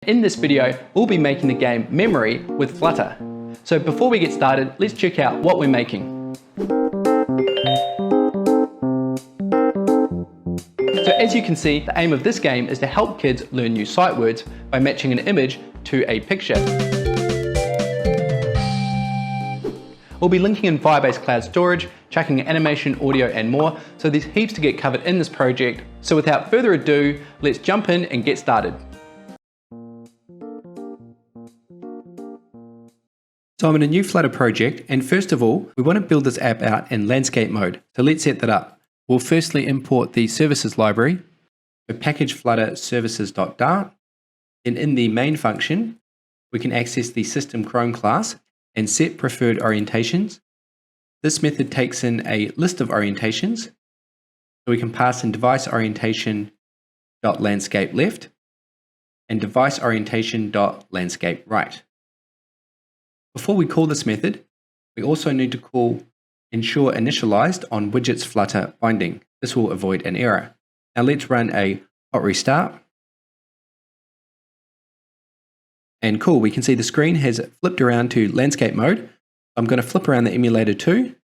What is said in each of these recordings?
in this video, we'll be making the game Memory with Flutter. So before we get started, let's check out what we're making. So as you can see, the aim of this game is to help kids learn new sight words by matching an image to a picture. We'll be linking in Firebase Cloud Storage, chucking animation, audio and more, so there's heaps to get covered in this project. So without further ado, let's jump in and get started. So I'm in a new Flutter project, and first of all, we want to build this app out in landscape mode. So let's set that up. We'll firstly import the services library, so package flutter services.dart. Then in the main function, we can access the system Chrome class and set preferred orientations. This method takes in a list of orientations. So we can pass in device orientation .landscape left and device orientation .landscape right. Before we call this method, we also need to call ensure initialized on widgets flutter binding. This will avoid an error. Now let's run a hot restart. And cool, we can see the screen has flipped around to landscape mode. I'm going to flip around the emulator too.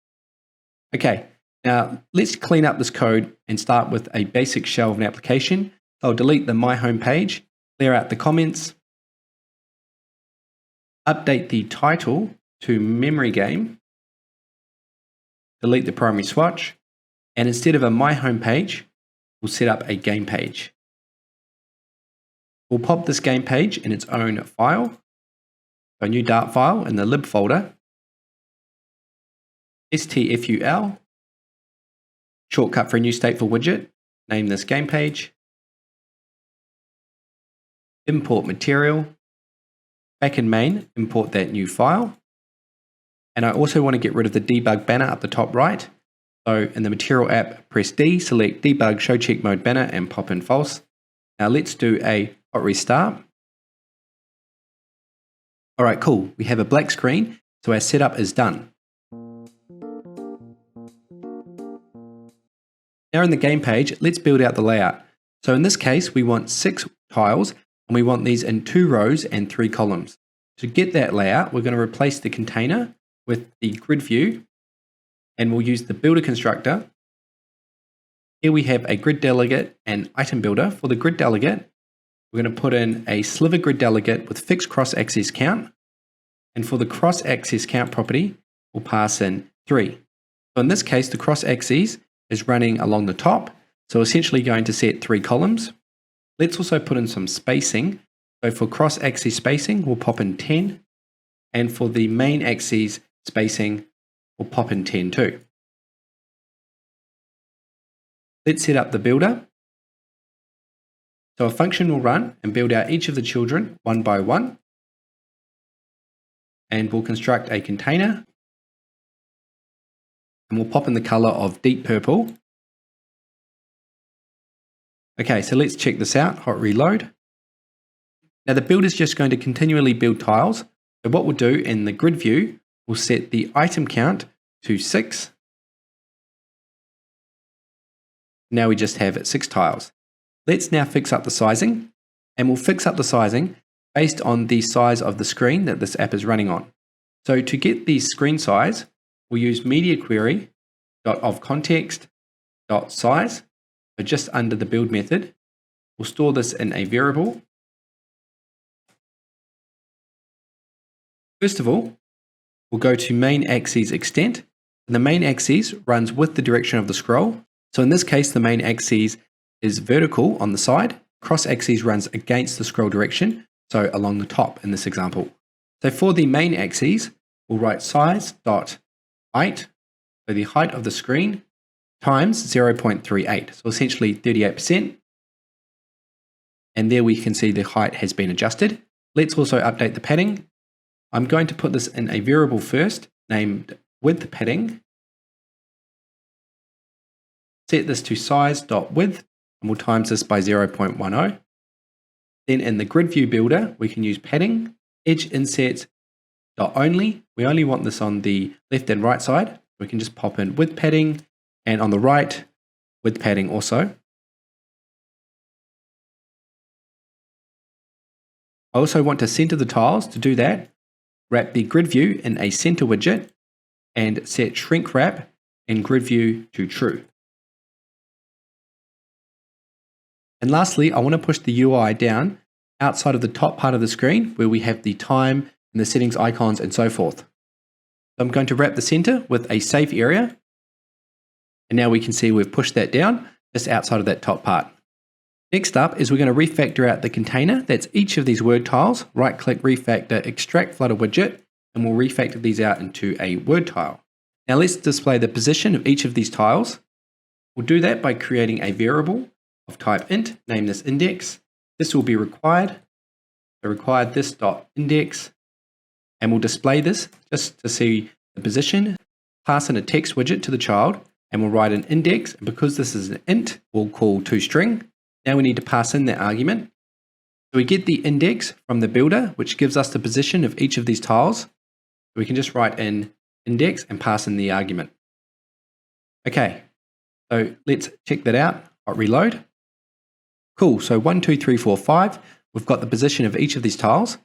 Okay, now let's clean up this code and start with a basic shell of an application. I'll delete the My Home page, clear out the comments, update the title to Memory Game, delete the primary swatch, and instead of a My Home page, we'll set up a game page. We'll pop this game page in its own file, a new Dart file in the lib folder, stful, shortcut for a new stateful widget, name this game page, import material, back in main, import that new file, and I also want to get rid of the debug banner up the top right. So in the material app, press D, select debug show check mode banner and pop in false. Now let's do a hot restart. All right, cool. We have a black screen, so our setup is done. Now in the game page, let's build out the layout. So in this case, we want 6 tiles and we want these in 2 rows and 3 columns. To get that layout, we're going to replace the container with the grid view, and we'll use the builder constructor. Here we have a grid delegate and item builder. For the grid delegate, we're going to put in a sliver grid delegate with fixed cross-axis count. And for the cross-axis count property, we'll pass in 3. So in this case, the cross-axis is running along the top. So essentially going to set 3 columns. Let's also put in some spacing. So for cross-axis spacing, we'll pop in 10. And for the main axis spacing, we'll pop in 10 too. Let's set up the builder. So a function will run and build out each of the children one by one. And we'll construct a container. And we'll pop in the color of deep purple. Okay, so let's check this out, hot reload. Now the builder is just going to continually build tiles. So what we'll do in the grid view, we'll set the item count to 6. Now we just have 6 tiles. Let's now fix up the sizing, and we'll fix up the sizing based on the size of the screen that this app is running on. So to get the screen size, we'll use media query of context size. So just under the build method, we'll store this in a variable. First of all, we'll go to main axis extent. And the main axis runs with the direction of the scroll. So in this case, the main axis is vertical on the side. Cross axis runs against the scroll direction, so along the top in this example. So for the main axis, we'll write size.height, so the height of the screen, times 0.38, so essentially 38%. And there we can see the height has been adjusted. Let's also update the padding. I'm going to put this in a variable first, named width padding. Set this to size.width, and we'll times this by 0.10. Then in the grid view builder, we can use padding, edge insert .only. We only want this on the left and right side. We can just pop in width padding, and on the right, width padding also. I also want to center the tiles. To do that, wrap the grid view in a center widget and set shrink wrap and grid view to true. And lastly, I want to push the UI down outside of the top part of the screen where we have the time and the settings icons and so forth. So I'm going to wrap the center with a safe area. And now we can see we've pushed that down just outside of that top part. Next up is we're going to refactor out the container. That's each of these word tiles. Right click, refactor, extract Flutter widget, and we'll refactor these out into a word tile. Now let's display the position of each of these tiles. We'll do that by creating a variable of type int, name this index. This will be required. So required this dot index, and we'll display this just to see the position. Pass in a text widget to the child, and we'll write an index. And because this is an int, we'll call toString. Now we need to pass in the argument. So we get the index from the builder, which gives us the position of each of these tiles. So we can just write in index and pass in the argument. Okay, so let's check that out. Hot reload. Cool, so 1, 2, 3, 4, 5. We've got the position of each of these tiles.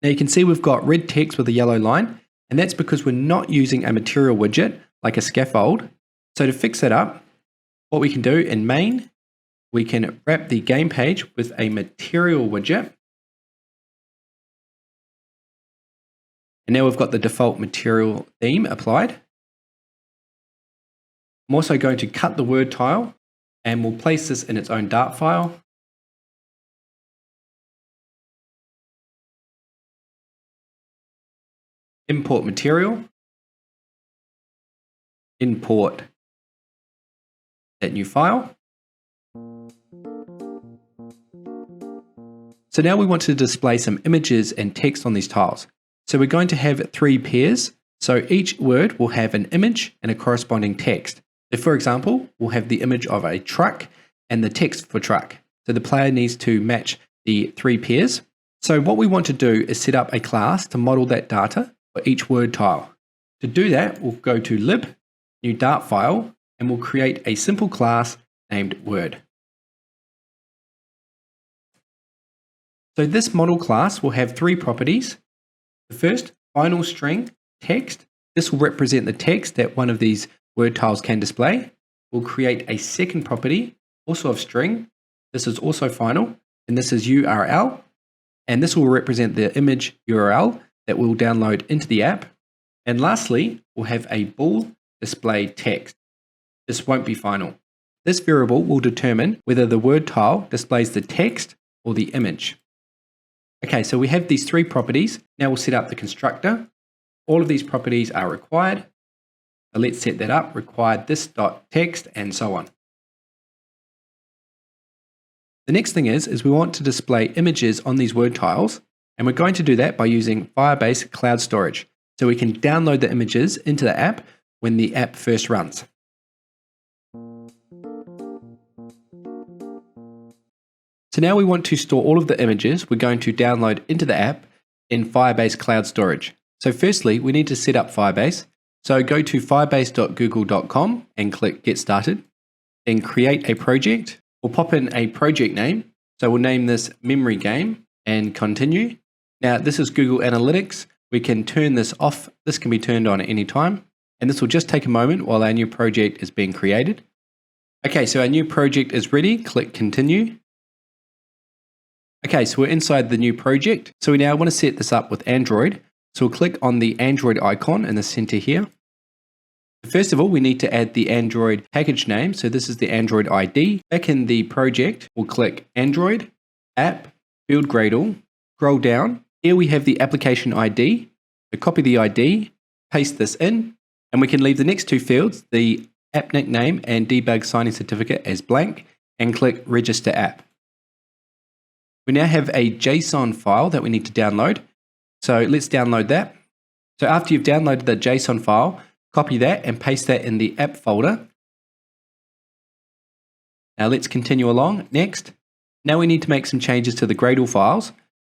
Now you can see we've got red text with a yellow line, and that's because we're not using a material widget like a scaffold. So to fix that up, what we can do in main, we can wrap the game page with a material widget. And now we've got the default material theme applied. I'm also going to cut the word tile, and we'll place this in its own Dart file. Import material. Import that new file. So now we want to display some images and text on these tiles. So we're going to have 3 pairs. So each word will have an image and a corresponding text. So for example, we'll have the image of a truck and the text for truck. So the player needs to match the 3 pairs. So what we want to do is set up a class to model that data for each word tile. To do that, we'll go to lib, new Dart file, and we'll create a simple class named word. So this model class will have 3 properties. The first, final string text. This will represent the text that one of these word tiles can display. We'll create a second property, also of string. This is also final, and this is URL. And this will represent the image URL that we'll download into the app. And lastly, we'll have a bool display text. This won't be final. This variable will determine whether the word tile displays the text or the image. Okay, so we have these 3 properties. Now we'll set up the constructor. All of these properties are required. So let's set that up, required this dot text, and so on. The next thing is we want to display images on these word tiles, and we're going to do that by using Firebase Cloud Storage. So we can download the images into the app when the app first runs. So now we want to store all of the images we're going to download into the app in Firebase Cloud Storage. So firstly, we need to set up Firebase. So go to firebase.google.com and click Get Started. Then create a project. We'll pop in a project name. So we'll name this Memory Game and continue. Now this is Google Analytics. We can turn this off. This can be turned on at any time. And this will just take a moment while our new project is being created. Okay, so our new project is ready. Click Continue. Okay, so we're inside the new project. So we now want to set this up with Android. So we'll click on the Android icon in the center here. First of all, we need to add the Android package name. So this is the Android ID. Back in the project, we'll click Android, App, Build Gradle, scroll down. Here we have the application ID. So copy the ID, paste this in, and we can leave the next 2 fields, the app nickname and debug signing certificate as blank, and click Register App. We now have a JSON file that we need to download. So let's download that. So after you've downloaded the JSON file, copy that and paste that in the app folder. Now let's continue along. Next, now we need to make some changes to the Gradle files.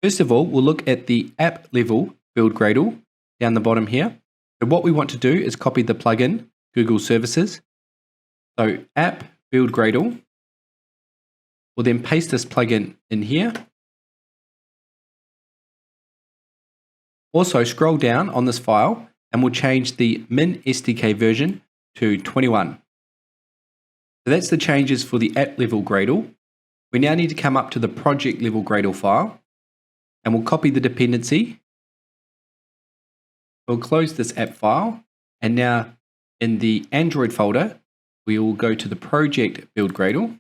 First of all, we'll look at the app level build Gradle down the bottom here. So what we want to do is copy the plugin, Google Services. So app build Gradle. We'll then paste this plugin in here. Also scroll down on this file and we'll change the min SDK version to 21. So that's the changes for the app level Gradle. We now need to come up to the project level Gradle file and we'll copy the dependency. We'll close this app file and now in the Android folder, we will go to the project build Gradle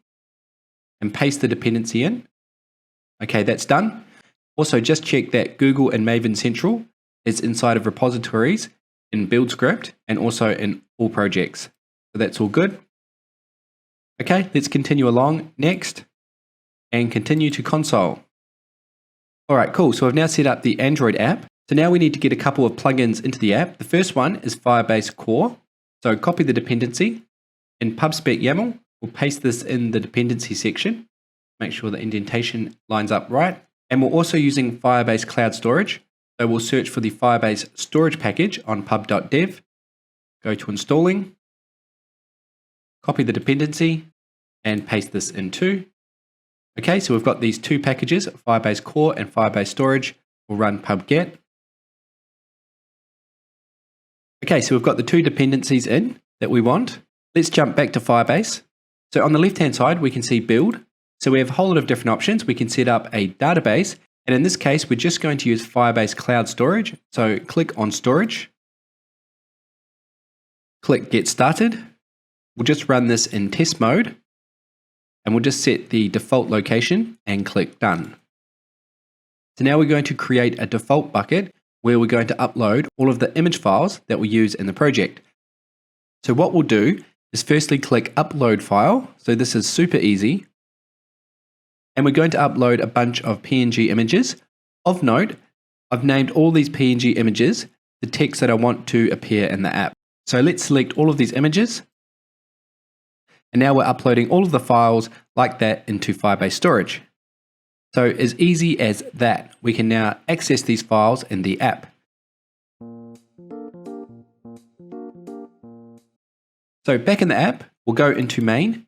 and paste the dependency in. Okay, that's done. Also, just check that Google and Maven Central is inside of repositories in build script and also in all projects. So that's all good. Okay, let's continue along next and continue to console. All right, cool. So I've now set up the Android app. So now we need to get a couple of plugins into the app. The first one is Firebase Core. So copy the dependency. In pubspec YAML, we'll paste this in the dependency section. Make sure the indentation lines up right. And we're also using Firebase Cloud Storage. So we'll search for the Firebase storage package on pub.dev. Go to installing. Copy the dependency and paste this in too. Okay, so we've got these two packages, Firebase Core and Firebase Storage. We'll run pub-get. Okay, so we've got the two dependencies in that we want. Let's jump back to Firebase. So on the left-hand side, we can see build. So we have a whole lot of different options. We can set up a database. And in this case, we're just going to use Firebase Cloud Storage. So click on Storage. Click Get Started. We'll just run this in test mode. And we'll just set the default location and click Done. So now we're going to create a default bucket where we're going to upload all of the image files that we use in the project. So what we'll do is firstly click Upload File. So this is super easy. And we're going to upload a bunch of PNG images. Of note, I've named all these PNG images the text that I want to appear in the app. So let's select all of these images. And now we're uploading all of the files like that into Firebase Storage. So as easy as that, we can now access these files in the app. So back in the app, we'll go into main.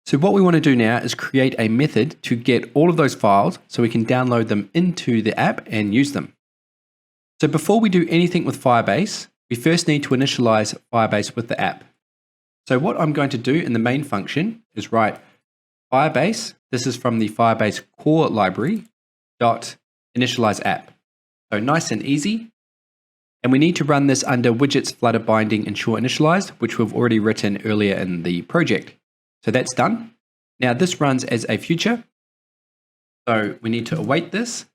So what we want to do now is create a method to get all of those files so we can download them into the app and use them. So before we do anything with Firebase, we first need to initialize Firebase with the app. So what I'm going to do in the main function is write Firebase, this is from the Firebase core library, .initialize app. So nice and easy. And we need to run this under widgets flutter binding ensure initialized, which we've already written earlier in the project. So that's done. Now this runs as a future. So we need to await this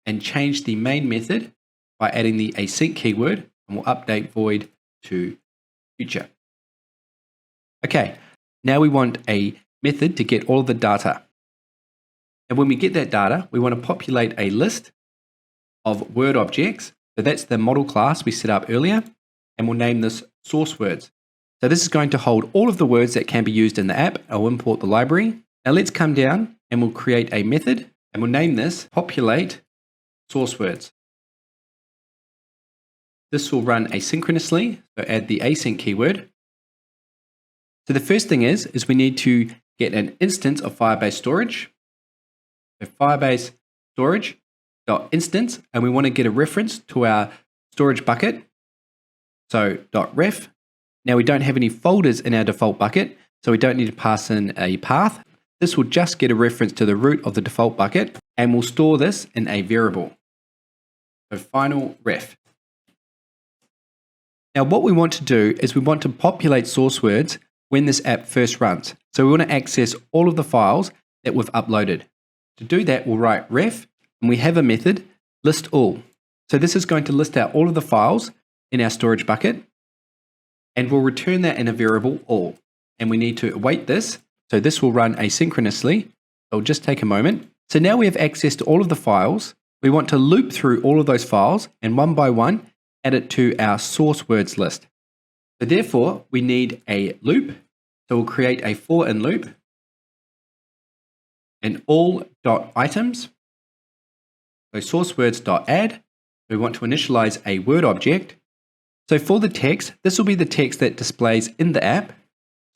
and change the main method by adding the async keyword, and we'll update void to future. Okay, now we want a method to get all of the data. And when we get that data, we want to populate a list of word objects. So that's the model class we set up earlier, and we'll name this source words. So this is going to hold all of the words that can be used in the app. I'll import the library. Now let's come down and we'll create a method and we'll name this populate source words. This will run asynchronously, so add the async keyword. So the first thing is we need to get an instance of Firebase Storage. So Firebase Storage .instance, and we want to get a reference to our storage bucket. So .ref. Now we don't have any folders in our default bucket, so we don't need to pass in a path. This will just get a reference to the root of the default bucket, and we'll store this in a variable. So final ref. Now what we want to do is we want to populate source words when this app first runs. So we want to access all of the files that we've uploaded. To do that, we'll write ref, and we have a method, list all. So this is going to list out all of the files in our storage bucket, and we'll return that in a variable all. And we need to await this. So this will run asynchronously. It'll just take a moment. So now we have access to all of the files. We want to loop through all of those files and one by one add it to our source words list. So therefore we need a loop. So we'll create a for in loop and all.items. So source words.add. We want to initialize a word object. So for the text, this will be the text that displays in the app.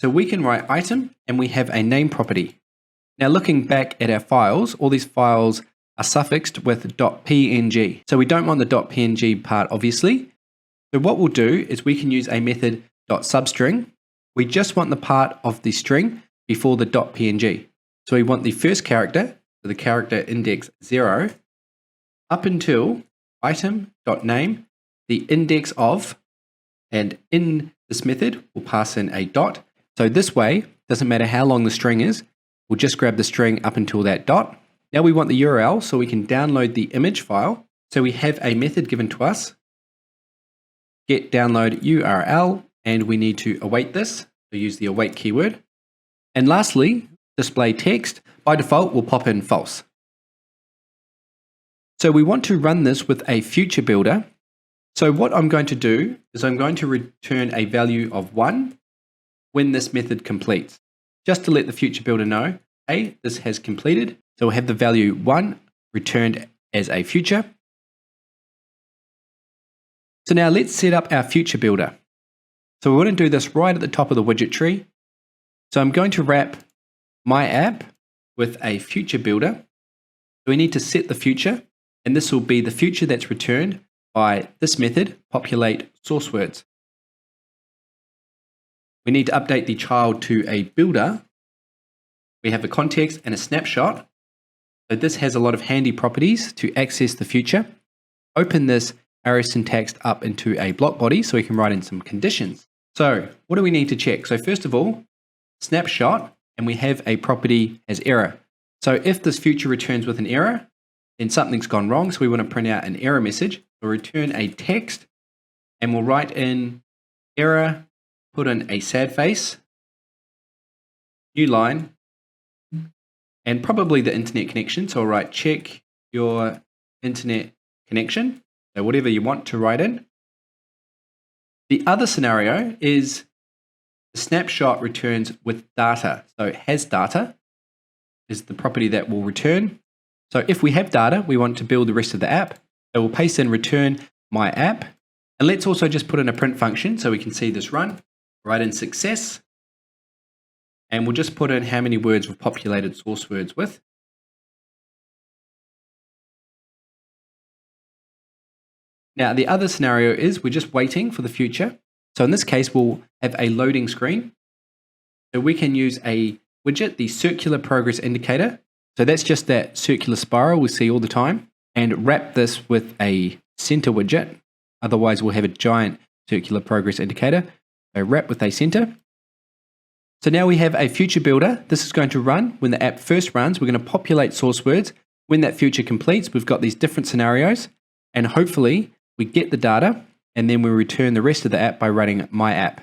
So we can write item and we have a name property. Now looking back at our files, all these files are suffixed with .png. So we don't want the .png part, obviously. So what we'll do is we can use a method .substring. We just want the part of the string before the .png. So we want the first character, so the character index 0, up until item.name, the index of, and in this method, we'll pass in a dot. So this way, doesn't matter how long the string is, we'll just grab the string up until that dot. Now we want the URL so we can download the image file. So we have a method given to us, get download URL, and we need to await this. So use the await keyword. And lastly, display text. By default, will pop in false. So we want to run this with a future builder. So what I'm going to do is I'm going to return a value of 1 when this method completes, just to let the future builder know, hey, this has completed. So we'll have the value 1 returned as a future. So now let's set up our future builder. So we want to do this right at the top of the widget tree. So I'm going to wrap my app with a future builder. So we need to set the future, and this will be the future that's returned by this method, populate source words. We need to update the child to a builder. We have a context and a snapshot. So this has a lot of handy properties to access the future. Open this arrow syntax up into a block body so we can write in some conditions. So what do we need to check? So first of all, snapshot, and we have a property as error. So if this future returns with an error, then something's gone wrong. So we want to print out an error message. We'll return a text, and we'll write in error, put in a sad face, new line, and probably the internet connection. So I'll write check your internet connection. So whatever you want to write in. The other scenario is the snapshot returns with data. So it has data is the property that will return. So if we have data, we want to build the rest of the app. So we'll paste in return my app. And let's also just put in a print function so we can see this run. Write in success. And we'll just put in how many words we've populated source words with. Now, the other scenario is we're just waiting for the future. So in this case, we'll have a loading screen. So we can use a widget, the circular progress indicator. So that's just that circular spiral we see all the time, and wrap this with a center widget. Otherwise, we'll have a giant circular progress indicator. So wrap with a center. So now we have a future builder. This is going to run when the app first runs. We're going to populate source words. When that future completes, we've got these different scenarios, and hopefully we get the data, and then we return the rest of the app by running my app.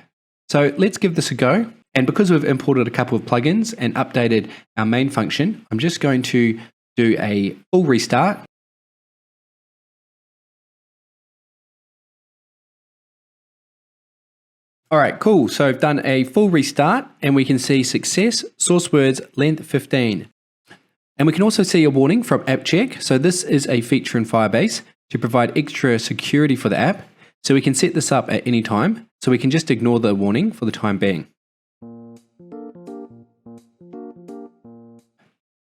So let's give this a go. And because we've imported a couple of plugins and updated our main function, I'm just going to do a full restart. All right, cool. So I've done a full restart, and we can see success, source words, length 15. And we can also see a warning from app check. So this is a feature in Firebase to provide extra security for the app. So we can set this up at any time. So we can just ignore the warning for the time being.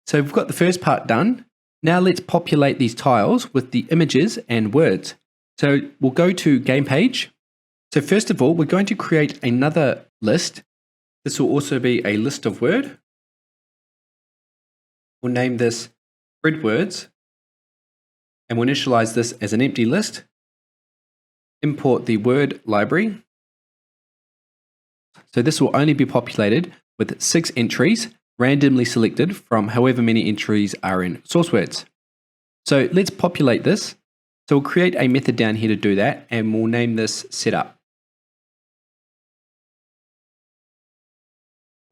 So we've got the first part done. Now let's populate these tiles with the images and words. So we'll go to game page. So first of all, we're going to create another list. This will also be a list of word. We'll name this grid words, and we'll initialize this as an empty list. Import the word library. So this will only be populated with 6 entries, randomly selected from however many entries are in source words. So let's populate this. So we'll create a method down here to do that, and we'll name this setup.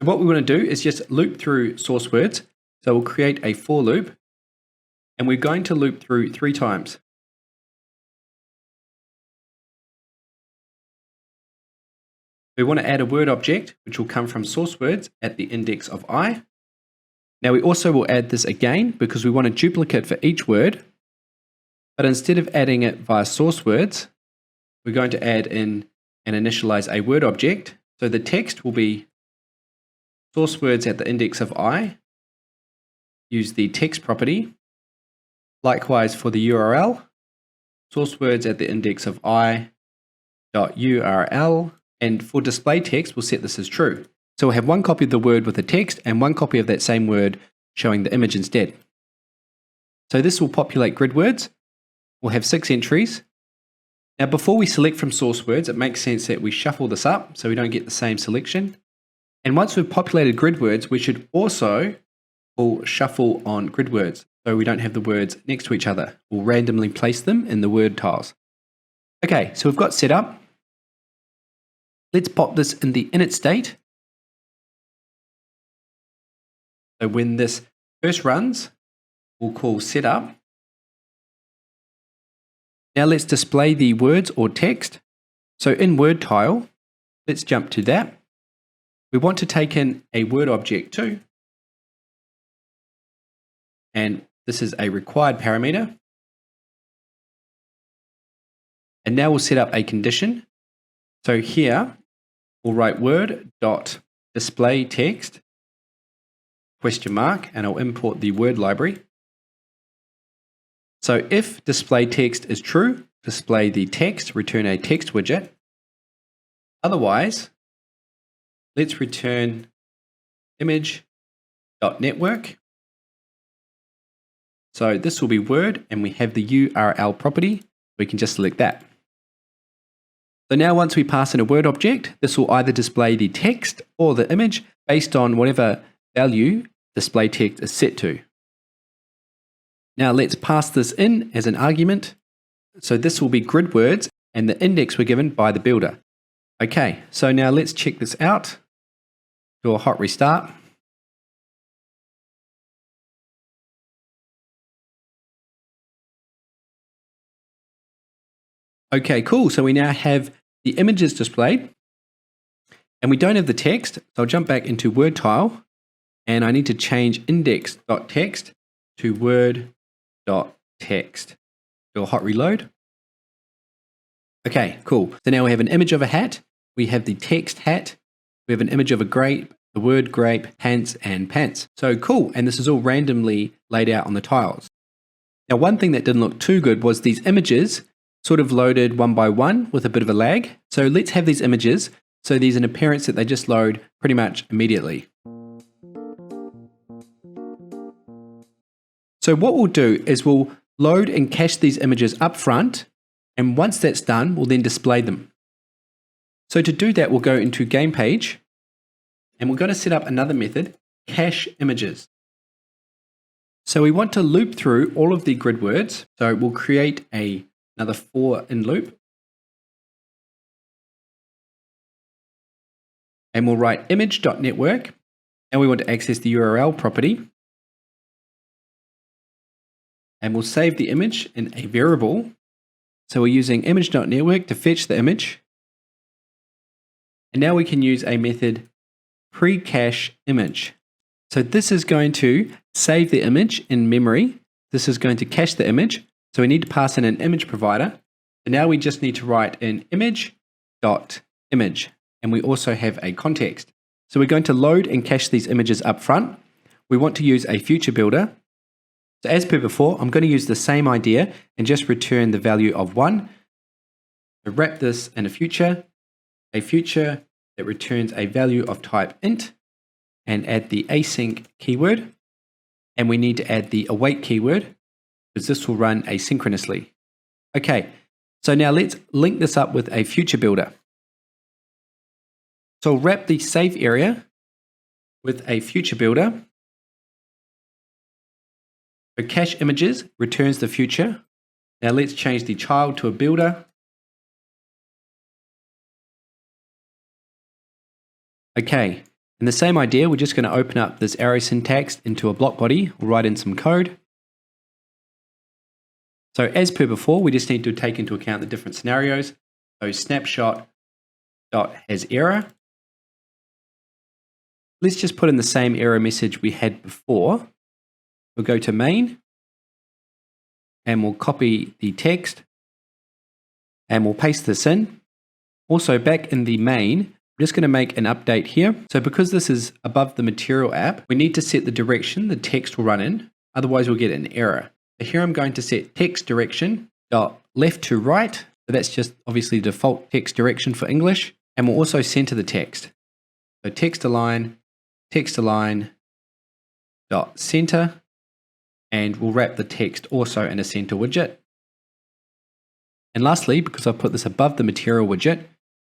What we want to do is just loop through source words. So we'll create a for loop, and we're going to loop through 3 times. We want to add a word object, which will come from source words at the index of I. Now we also will add this again because we want a duplicate for each word, but instead of adding it via source words, we're going to add in and initialize a word object. So the text will be source words at the index of I. Use the text property, Likewise for the URL, source words at the index of i.url, and for display text, we'll set this as true. So we'll have one copy of the word with the text and one copy of that same word showing the image instead. So this will populate grid words. We'll have 6 entries. Now before we select from source words, it makes sense that we shuffle this up so we don't get the same selection. And once we've populated grid words, we should also pull shuffle on grid words so we don't have the words next to each other. We'll randomly place them in the word tiles. Okay, so we've got set up. Let's pop this in the init state. So when this first runs, we'll call setup. Now let's display the words or text. So in word tile, let's jump to that. We want to take in a word object too. And this is a required parameter. And now we'll set up a condition. So here we'll write word.display text question mark, and I'll import the word library. So if display text is true, display the text, return a text widget. Otherwise, let's return image.network. So this will be Word, and we have the URL property. We can just select that. So now once we pass in a Word object, this will either display the text or the image based on whatever value display text is set to. Now let's pass this in as an argument. So this will be grid words and the index we're given by the builder. Okay, so now let's check this out. Do a hot restart. Okay, cool. So we now have the images displayed and we don't have the text. So I'll jump back into Word tile and I need to change index.text to word.text. Do a hot reload. Okay, cool. So now we have an image of a hat. We have the text hat. We have an image of a grape, the word grape, pants, and pants. So cool. And this is all randomly laid out on the tiles. Now, one thing that didn't look too good was these images sort of loaded one by one with a bit of a lag. So let's have these images. So there's an appearance that they just load pretty much immediately. So what we'll do is we'll load and cache these images up front. And once that's done, we'll then display them. So to do that, we'll go into game page and we're going to set up another method, cache images. So we want to loop through all of the grid words. So we'll create another for in loop. And we'll write image.network. And we want to access the URL property. And we'll save the image in a variable. So we're using image.network to fetch the image. And now we can use a method pre-cache image. So this is going to save the image in memory. This is going to cache the image. So we need to pass in an image provider. And now we just need to write in image.image. And we also have a context. So we're going to load and cache these images up front. We want to use a future builder. So as per before, I'm going to use the same idea and just return the value of 1. So wrap this in a future that returns a value of type int, and add the async keyword. And we need to add the await keyword because this will run asynchronously. Okay, so now let's link this up with a future builder. So I'll wrap the save area with a future builder. So cache images returns the future. Now let's change the child to a builder. Okay, and the same idea, we're just going to open up this arrow syntax into a block body. We'll write in some code. So as per before, we just need to take into account the different scenarios. So snapshot.has error. Let's just put in the same error message we had before. We'll go to main and we'll copy the text and we'll paste this in. Also back in the main, we're just going to make an update here. So because this is above the material app, we need to set the direction the text will run in. Otherwise we'll get an error. So here I'm going to set text direction dot left to right. So that's just obviously the default text direction for English. And we'll also center the text. So text align dot center. And we'll wrap the text also in a center widget. And lastly, because I've put this above the material widget,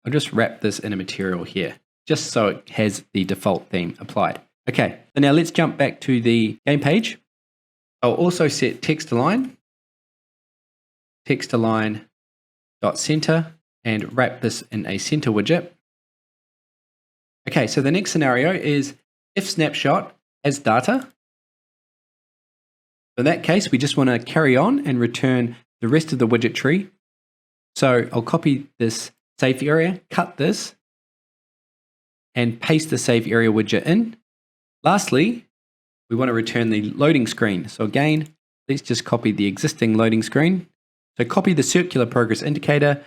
I'll just wrap this in a material here, just so it has the default theme applied. Okay, so now let's jump back to the game page. I'll also set text align dot center, and wrap this in a center widget. Okay, so the next scenario is if snapshot has data. In that case, we just want to carry on and return the rest of the widget tree. So I'll copy this save area, cut this, and paste the save area widget in. Lastly, we want to return the loading screen. So again, let's just copy the existing loading screen. So copy the circular progress indicator,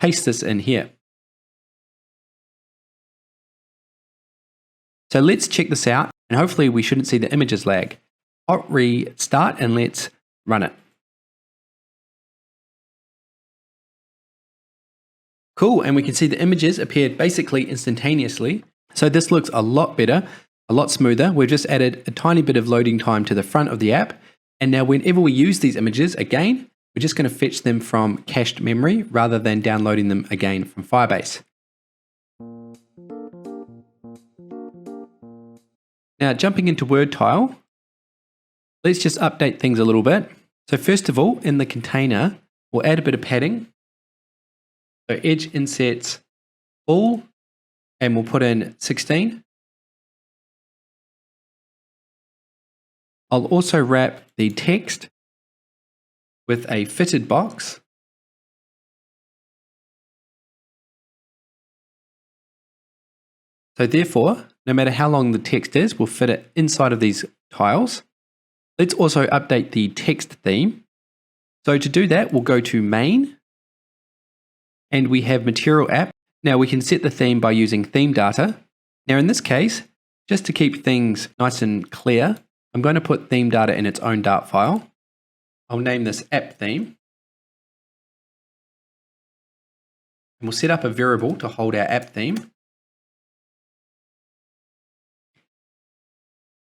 paste this in here. So let's check this out, and hopefully we shouldn't see the images lag. Hot restart and let's run it. Cool, and we can see the images appeared basically instantaneously. So this looks a lot better, a lot smoother. We've just added a tiny bit of loading time to the front of the app. And now whenever we use these images, again, we're just going to fetch them from cached memory rather than downloading them again from Firebase. Now jumping into Word tile, let's just update things a little bit. So first of all, in the container, we'll add a bit of padding. So edge insets all, and we'll put in 16. I'll also wrap the text with a fitted box. So therefore, no matter how long the text is, we'll fit it inside of these tiles. Let's also update the text theme. So to do that, we'll go to main, and we have material app. Now we can set the theme by using theme data. Now in this case, just to keep things nice and clear, I'm going to put theme data in its own Dart file. I'll name this app theme. And we'll set up a variable to hold our app theme.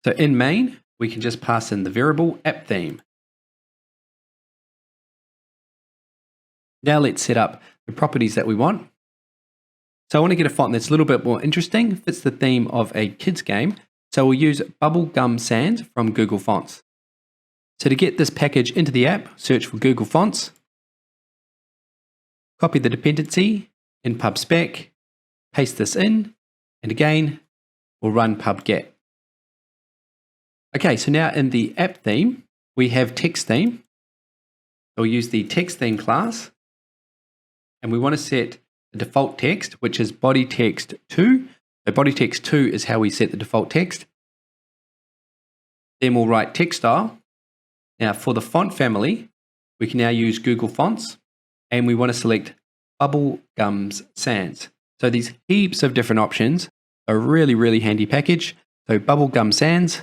So in main, we can just pass in the variable app theme. Now let's set up the properties that we want. So I want to get a font that's a little bit more interesting, fits the theme of a kids game. So we'll use Bubblegum Sans from Google Fonts. So to get this package into the app, search for Google Fonts, copy the dependency in pubspec, paste this in, and again, we'll run pubget. Okay, so now in the app theme, we have text theme. So we'll use the text theme class, and we want to set the default text, which is body text 2. So body text 2 is how we set the default text. Then we'll write text style. Now for the font family, we can now use Google Fonts, and we want to select Bubblegum Sans. So these heaps of different options, a really, really handy package. So Bubblegum Sans.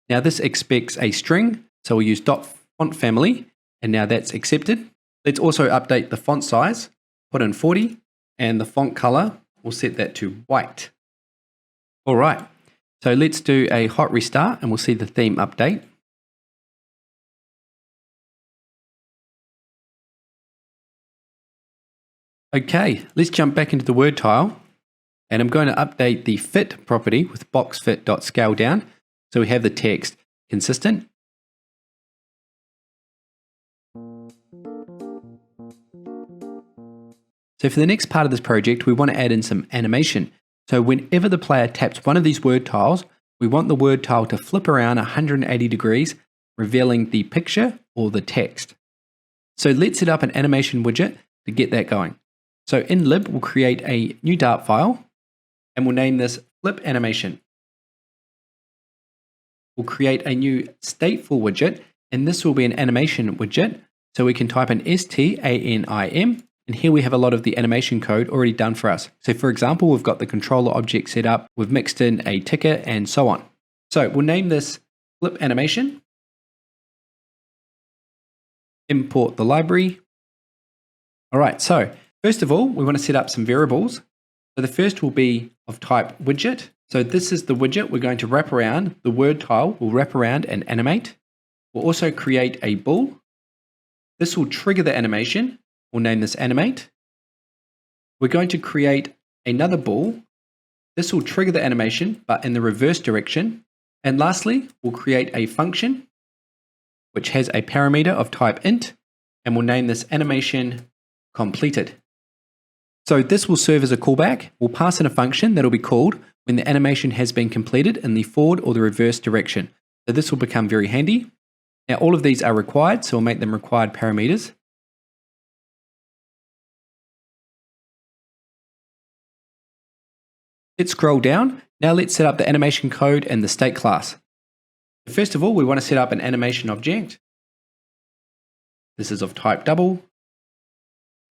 Now this expects a string, so we'll use .font family, and now that's accepted. Let's also update the font size, put in 40, and the font color, we'll set that to white. All right, so let's do a hot restart and we'll see the theme update. Okay, let's jump back into the Word tile, and I'm going to update the fit property with boxfit.scaledown, so we have the text consistent. So for the next part of this project, we want to add in some animation. So whenever the player taps one of these word tiles, we want the word tile to flip around 180 degrees, revealing the picture or the text. So let's set up an animation widget to get that going. So in lib, we'll create a new Dart file, and we'll name this flip animation. We'll create a new stateful widget, and this will be an animation widget. So we can type in STANIM. And here we have a lot of the animation code already done for us. So for example, we've got the controller object set up, we've mixed in a ticker and so on. So we'll name this flip animation, import the library. All right, so first of all, we want to set up some variables. So the first will be of type widget. So this is the widget we're going to wrap around. The word tile will wrap around and animate. We'll also create a bool. This will trigger the animation. We'll name this animate. We're going to create another bool. This will trigger the animation, but in the reverse direction. And lastly, we'll create a function which has a parameter of type int, and we'll name this animation completed. So this will serve as a callback. We'll pass in a function that will be called when the animation has been completed in the forward or the reverse direction. So this will become very handy. Now all of these are required, so we'll make them required parameters. Let's scroll down. Now let's set up the animation code and the state class. First of all, we want to set up an animation object. This is of type double,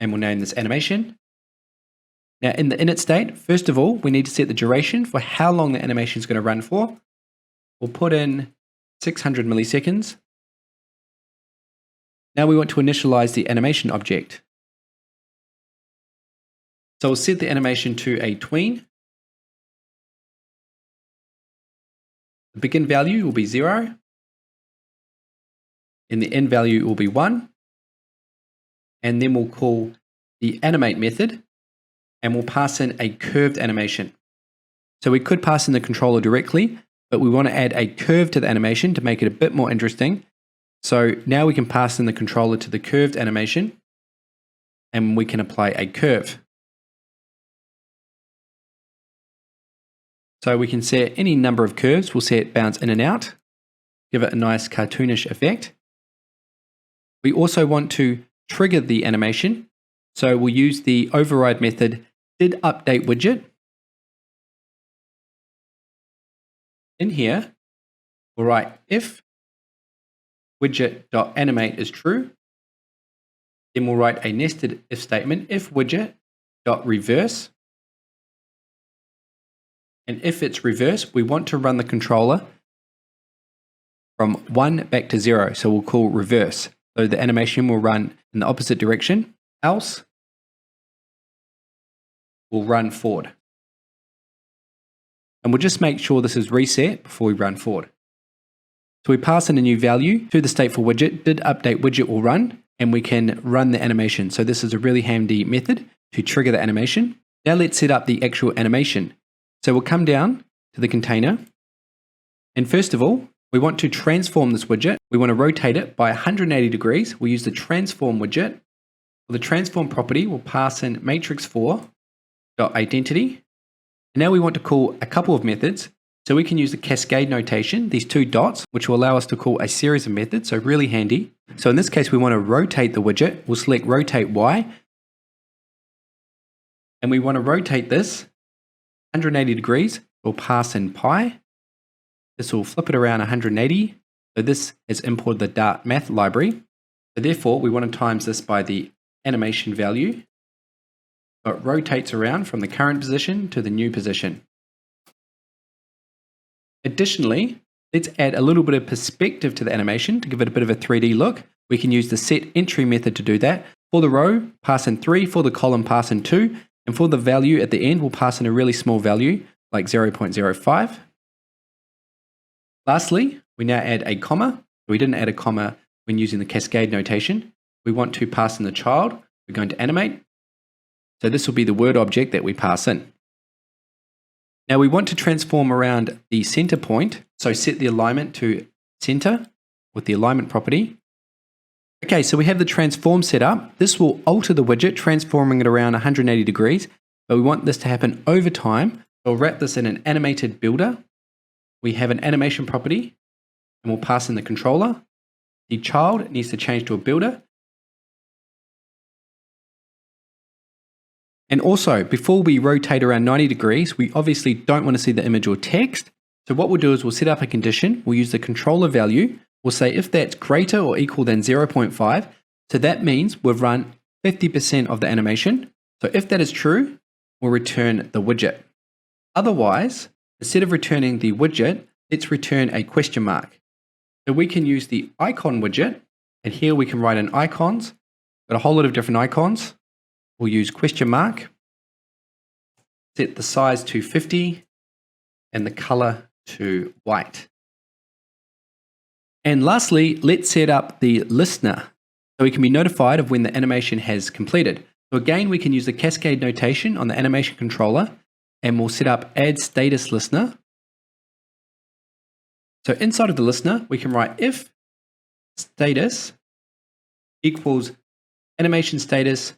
and we'll name this animation. Now in the init state, first of all, we need to set the duration for how long the animation is going to run for. We'll put in 600 milliseconds. Now we want to initialize the animation object. So we'll set the animation to a tween. The begin value will be 0, and the end value will be 1, and then we'll call the animate method, and we'll pass in a curved animation. So we could pass in the controller directly, but we want to add a curve to the animation to make it a bit more interesting. So now we can pass in the controller to the curved animation, and we can apply a curve. So we can set any number of curves. We'll set bounce in and out, give it a nice cartoonish effect. We also want to trigger the animation. So we'll use the override method didUpdateWidget. In here, we'll write if widget.animate is true. Then we'll write a nested if statement, if widget.reverse. And if it's reverse, we want to run the controller from 1 back to 0. So we'll call reverse. So the animation will run in the opposite direction. Else, we'll run forward. And we'll just make sure this is reset before we run forward. So we pass in a new value to the stateful widget. didUpdateWidget will run, and we can run the animation. So this is a really handy method to trigger the animation. Now let's set up the actual animation. So we'll come down to the container, and first of all, we want to transform this widget. We want to rotate it by 180 degrees. We'll use the transform widget. For the transform property, we'll pass in matrix4.identity. And now we want to call a couple of methods. So we can use the cascade notation, these two dots, which will allow us to call a series of methods, so really handy. So in this case, we want to rotate the widget. We'll select rotate Y, and we want to rotate this 180 degrees. We'll pass in pi. This will flip it around 180. So this has imported the Dart Math library. So therefore, we want to times this by the animation value. So it rotates around from the current position to the new position. Additionally, let's add a little bit of perspective to the animation to give it a bit of a 3D look. We can use the set entry method to do that. For the row, pass in 3. For the column, pass in 2. And for the value at the end, we'll pass in a really small value, like 0.05. Lastly, we now add a comma. We didn't add a comma when using the cascade notation. We want to pass in the child. We're going to animate. So this will be the word object that we pass in. Now we want to transform around the center point. So set the alignment to center with the alignment property. Okay, so we have the transform set up. This will alter the widget, transforming it around 180 degrees, but we want this to happen over time. So we'll wrap this in an animated builder. We have an animation property, and we'll pass in the controller. The child needs to change to a builder. And also, before we rotate around 90 degrees, we obviously don't want to see the image or text. So what we'll do is we'll set up a condition. We'll use the controller value. We'll say if that's greater or equal than 0.5, so that means we've run 50% of the animation. So if that is true, we'll return the widget. Otherwise, instead of returning the widget, let's return a question mark. So we can use the icon widget, and here we can write in icons. Got a whole lot of different icons. We'll use question mark, set the size to 50, and the color to white. And lastly, let's set up the listener so we can be notified of when the animation has completed. So again, we can use the cascade notation on the animation controller, and we'll set up add status listener. So inside of the listener, we can write if status equals animation status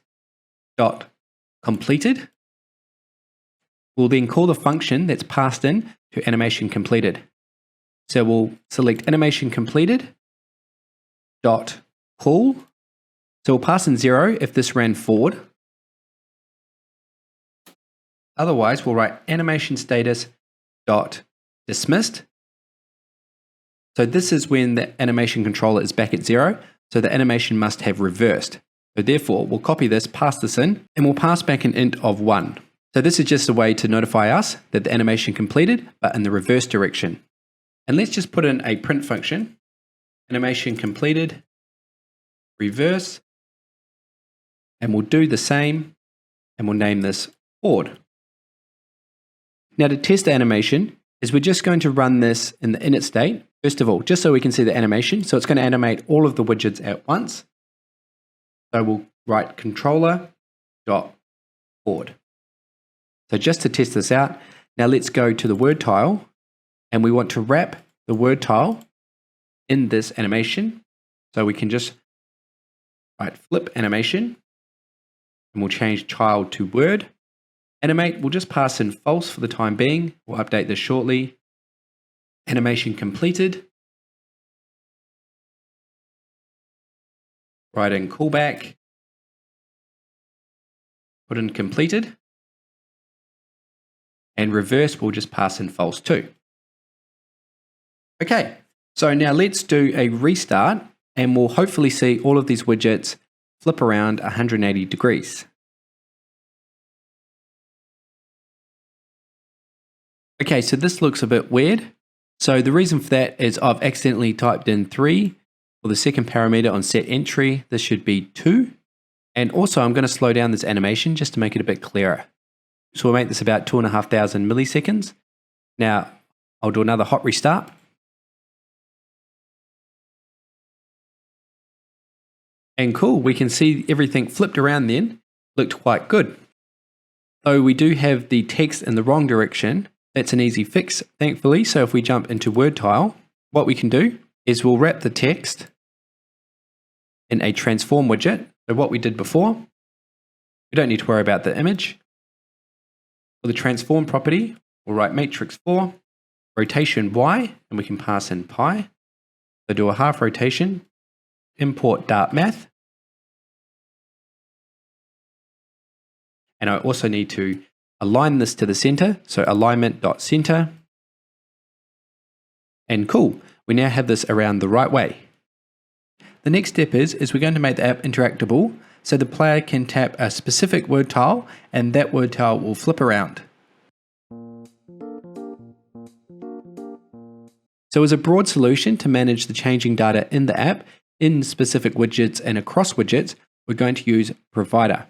dot completed. We'll then call the function that's passed in to animation completed. So we'll select animation completed dot call. So we'll pass in 0 if this ran forward. Otherwise, we'll write animation status dot dismissed. So this is when the animation controller is back at 0. So the animation must have reversed. So therefore, we'll copy this, pass this in, and we'll pass back an int of 1. So this is just a way to notify us that the animation completed, but in the reverse direction. And let's just put in a print function, animation completed, reverse, and we'll do the same, and we'll name this forward. Now to test the animation, is we're just going to run this in the init state, first of all, just so we can see the animation. So it's going to animate all of the widgets at once. So we'll write controller.forward. So just to test this out, now let's go to the word tile, and we want to wrap the word tile in this animation. So we can just write flip animation, and we'll change child to word. Animate, we'll just pass in false for the time being. We'll update this shortly. Animation completed. Write in callback. Put in completed. And reverse, we'll just pass in false too. Okay, so now let's do a restart, and we'll hopefully see all of these widgets flip around 180 degrees. Okay, so this looks a bit weird. So the reason for that is I've accidentally typed in 3 for the second parameter on set entry. This should be 2. And also I'm going to slow down this animation just to make it a bit clearer. So we'll make this about 2,500 milliseconds. Now I'll do another hot restart. And cool, we can see everything flipped around then. Looked quite good. So we do have the text in the wrong direction. That's an easy fix, thankfully. So if we jump into word tile, what we can do is we'll wrap the text in a transform widget. So what we did before, we don't need to worry about the image. For the transform property, we'll write matrix 4, rotation Y, and we can pass in pi. So do a half rotation, import Dart Math. And I also need to align this to the center, so alignment.center. And cool, we now have this around the right way. The next step is we're going to make the app interactable, so the player can tap a specific word tile, and that word tile will flip around. So as a broad solution to manage the changing data in the app, in specific widgets and across widgets, we're going to use provider.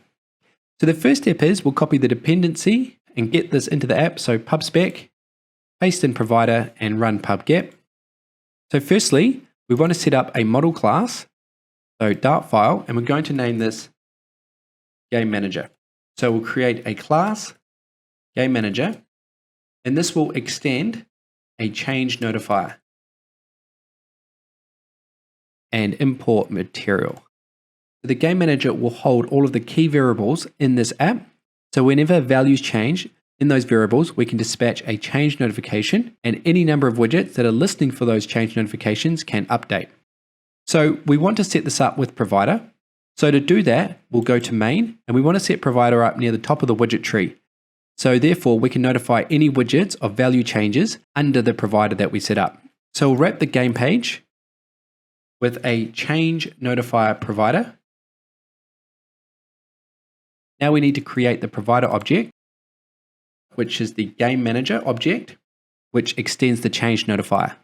So the first step is we'll copy the dependency and get this into the app. So pubspec, paste in provider, and run pubget. So firstly, we want to set up a model class, so Dart file, and we're going to name this Game Manager. So we'll create a class, Game Manager, and this will extend a change notifier and import material. The Game Manager will hold all of the key variables in this app. So whenever values change in those variables, we can dispatch a change notification, and any number of widgets that are listening for those change notifications can update. So we want to set this up with provider. So to do that, we'll go to main, and we want to set provider up near the top of the widget tree. So therefore, we can notify any widgets of value changes under the provider that we set up. So we'll wrap the game page with a change notifier provider. Now we need to create the provider object, which is the game manager object, which extends the change notifier.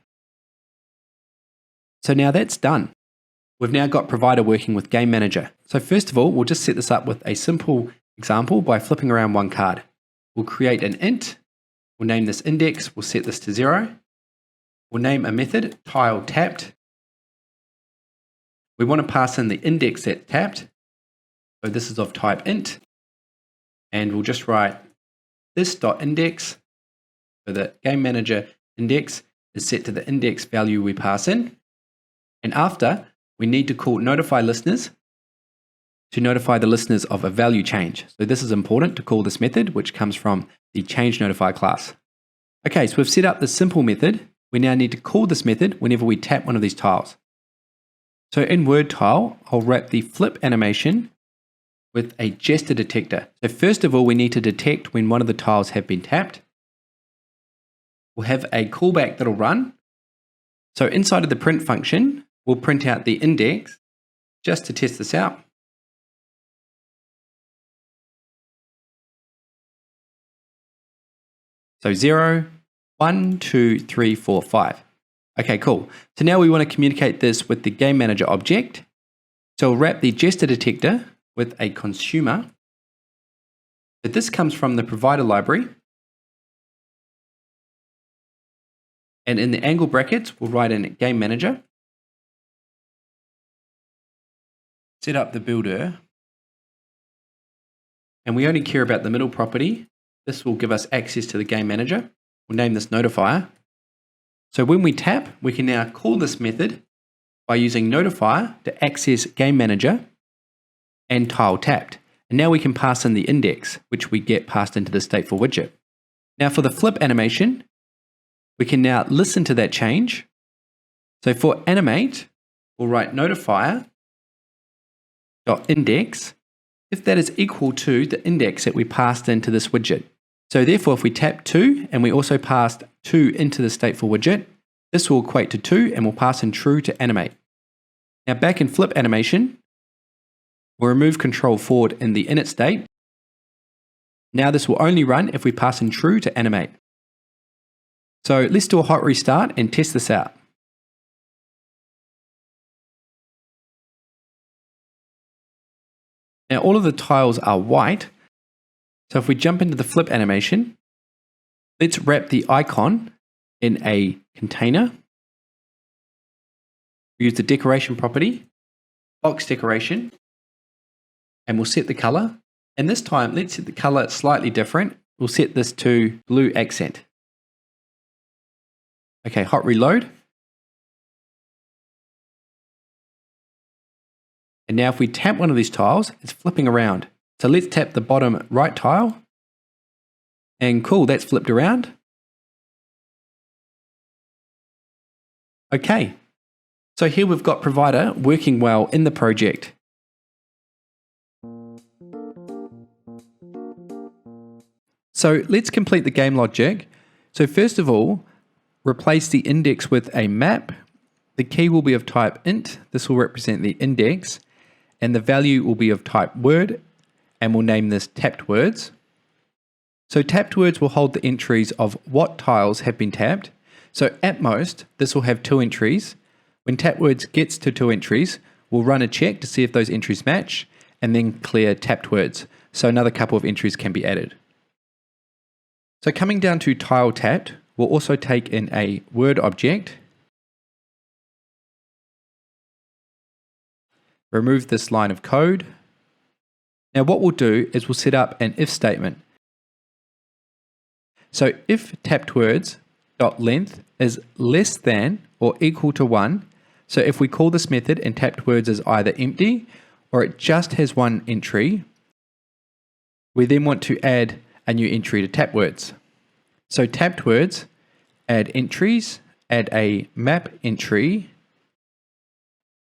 So now that's done. We've now got provider working with Game Manager. So first of all, we'll just set this up with a simple example by flipping around one card. We'll create an int. We'll name this index. We'll set this to 0. We'll name a method, tile tapped. We want to pass in the index that's tapped. So this is of type int. And we'll just write this.index. So the Game Manager index is set to the index value we pass in. And after, we need to call notify listeners to notify the listeners of a value change. So this is important to call this method, which comes from the change notify class. Okay, so we've set up this simple method. We now need to call this method whenever we tap one of these tiles. So in Word tile, I'll wrap the flip animation with a gesture detector. So first of all, we need to detect when one of the tiles have been tapped. We'll have a callback that'll run. So inside of the print function, we'll print out the index just to test this out. So 0, 1, 2, 3, 4, 5. Okay, cool. So now we want to communicate this with the Game Manager object. So we'll wrap the gesture detector with a consumer. But this comes from the provider library. And in the angle brackets, we'll write in Game Manager. Set up the builder. And we only care about the middle property. This will give us access to the Game Manager. We'll name this notifier. So when we tap, we can now call this method by using notifier to access Game Manager and tile tapped. And now we can pass in the index, which we get passed into the stateful widget. Now for the flip animation, we can now listen to that change. So for animate, we'll write notifier.index if that is equal to the index that we passed into this widget. So therefore, if we tap 2 and we also passed 2 into the stateful widget, this will equate to 2 and we'll pass in true to animate. Now back in flip animation, we'll remove control forward in the init state. Now this will only run if we pass in true to animate. So let's do a hot restart and test this out. Now all of the tiles are white. So if we jump into the flip animation, let's wrap the icon in a container. We use the decoration property, box decoration, and we'll set the color. And this time, let's set the color slightly different. We'll set this to blue accent. Okay, hot reload. And now if we tap one of these tiles, it's flipping around. So let's tap the bottom right tile. And cool, that's flipped around. Okay, so here we've got provider working well in the project. So let's complete the game logic. So first of all, replace the index with a map. The key will be of type int. This will represent the index. And the value will be of type word. And we'll name this tapped words. So tapped words will hold the entries of what tiles have been tapped. So at most, this will have 2 entries. When tapped words gets to 2 entries, we'll run a check to see if those entries match and then clear tapped words. So another couple of entries can be added. So coming down to tile tapped, we'll also take in a word object. Remove this line of code. Now what we'll do is we'll set up an if statement. So if tapped words dot length is less than or equal to 1, so if we call this method and tapped words is either empty or it just has 1 entry, we then want to add a new entry to tapped words. So tapped words, add entries, add a map entry.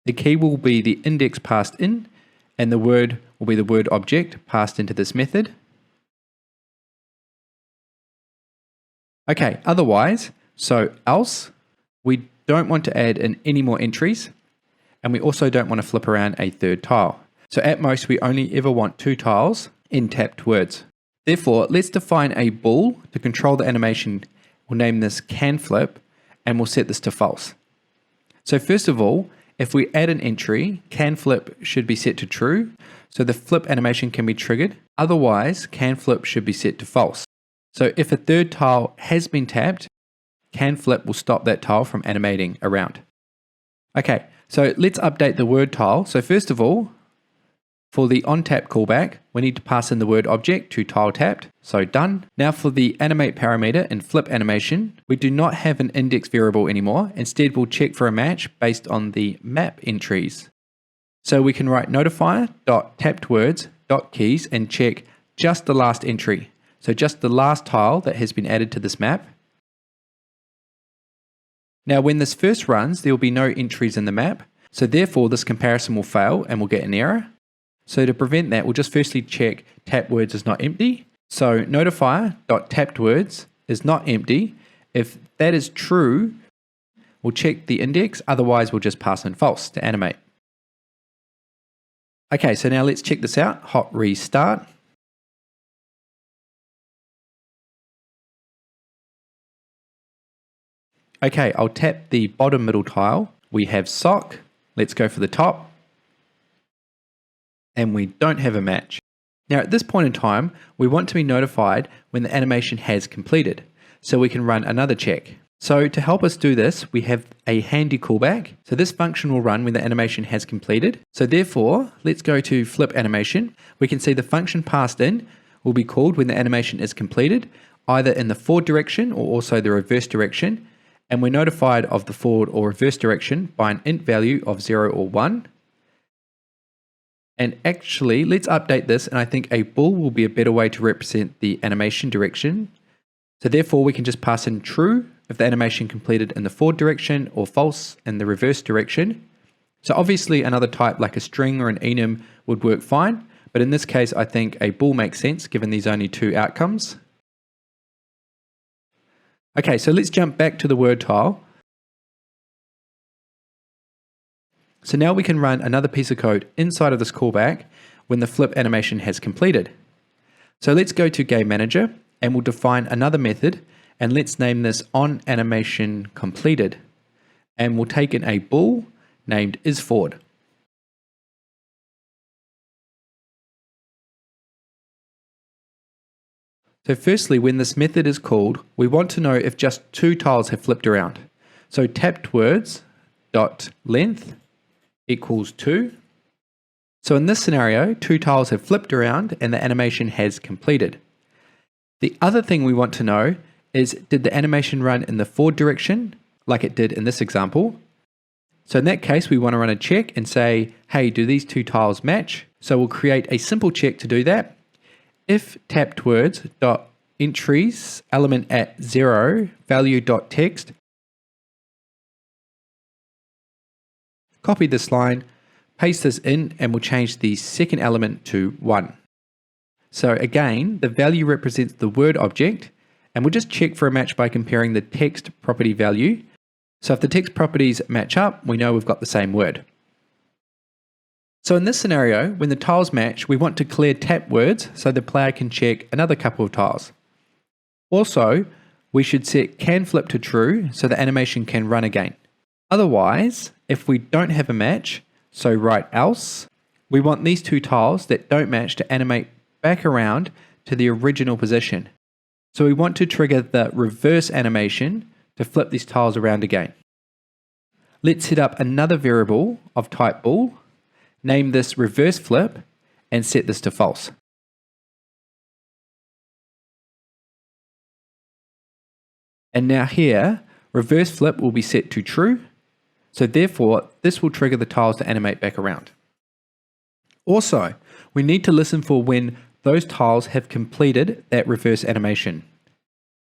The key will be the index passed in, and the word will be the word object passed into this method. Okay, otherwise, so else, we don't want to add in any more entries, and we also don't want to flip around a third tile. So at most, we only ever want 2 tiles in tapped words. Therefore, let's define a bool to control the animation. We'll name this canFlip, and we'll set this to false. So first of all, if we add an entry, can flip should be set to true, so the flip animation can be triggered. Otherwise, can flip should be set to false. So if a third tile has been tapped, can flip will stop that tile from animating around. Okay, so let's update the word tile. So first of all, for the onTap callback, we need to pass in the word object to tile tapped, so done. Now for the animate parameter in flip animation, we do not have an index variable anymore. Instead, we'll check for a match based on the map entries. So we can write notifier.tappedwords.keys and check just the last entry. So just the last tile that has been added to this map. Now when this first runs, there will be no entries in the map. So therefore this comparison will fail and we'll get an error. So to prevent that, we'll just firstly check tapped words is not empty. So notifier.tappedwords is not empty. If that is true, we'll check the index. Otherwise, we'll just pass in false to animate. Okay, so now let's check this out. Hot restart. Okay, I'll tap the bottom middle tile. We have sock. Let's go for the top. And we don't have a match. Now at this point in time, we want to be notified when the animation has completed, so we can run another check. So to help us do this, we have a handy callback. So this function will run when the animation has completed. So therefore, let's go to flip animation. We can see the function passed in will be called when the animation is completed, either in the forward direction or also the reverse direction. And we're notified of the forward or reverse direction by an int value of 0 or 1. And actually, let's update this, and I think a bool will be a better way to represent the animation direction. So therefore, we can just pass in true if the animation completed in the forward direction or false in the reverse direction. So obviously, another type like a string or an enum would work fine, but in this case, I think a bool makes sense given these only two outcomes. Okay, so let's jump back to the word tile. So now we can run another piece of code inside of this callback when the flip animation has completed. So let's go to Game Manager and we'll define another method, and let's name this onAnimationCompleted. And we'll take in a bool named isForward. So firstly, when this method is called, we want to know if just two tiles have flipped around. So tappedwords.length equals 2. So in this scenario, two tiles have flipped around and the animation has completed. The other thing we want to know is, did the animation run in the forward direction like it did in this example? So in that case, we want to run a check and say, hey, do these two tiles match? So we'll create a simple check to do that. If tappedwords.entries element at 0 value.text, copy this line, paste this in, and we'll change the second element to 1. So again, the value represents the word object, and we'll just check for a match by comparing the text property value. So if the text properties match up, we know we've got the same word. So in this scenario, when the tiles match, we want to clear tap words so the player can check another couple of tiles. Also, we should set can flip to true so the animation can run again. Otherwise, if we don't have a match, so write else, we want these two tiles that don't match to animate back around to the original position. So we want to trigger the reverse animation to flip these tiles around again. Let's set up another variable of type bool, name this reverse flip, and set this to false. And now here, reverse flip will be set to true. So therefore, this will trigger the tiles to animate back around. Also, we need to listen for when those tiles have completed that reverse animation.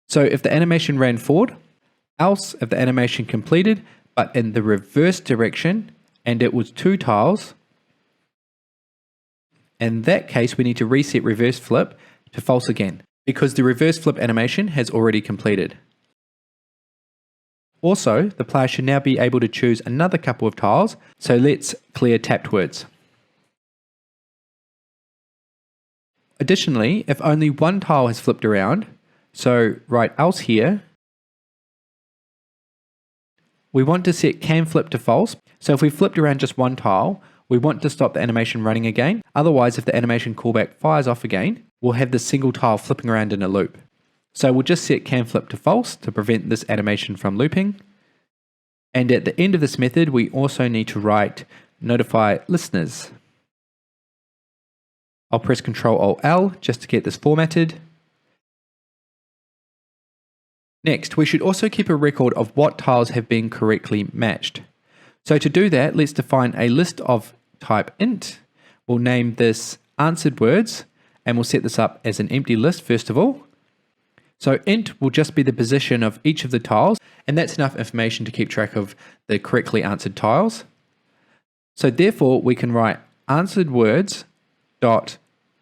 So if the animation ran forward, else if the animation completed, but in the reverse direction, and it was two tiles, in that case, we need to reset reverse flip to false again, because the reverse flip animation has already completed. Also, the player should now be able to choose another couple of tiles, so let's clear tapped words. Additionally, if only one tile has flipped around, so write else here, we want to set can flip to false. So if we flipped around just one tile, we want to stop the animation running again. Otherwise, if the animation callback fires off again, we'll have this single tile flipping around in a loop. So we'll just set can flip to false to prevent this animation from looping. And at the end of this method, we also need to write notify listeners. I'll press Ctrl-Alt-L just to get this formatted. Next, we should also keep a record of what tiles have been correctly matched. So to do that, let's define a list of type int. We'll name this answered words, and we'll set this up as an empty list first of all. So int will just be the position of each of the tiles, and that's enough information to keep track of the correctly answered tiles. So therefore, we can write answered words dot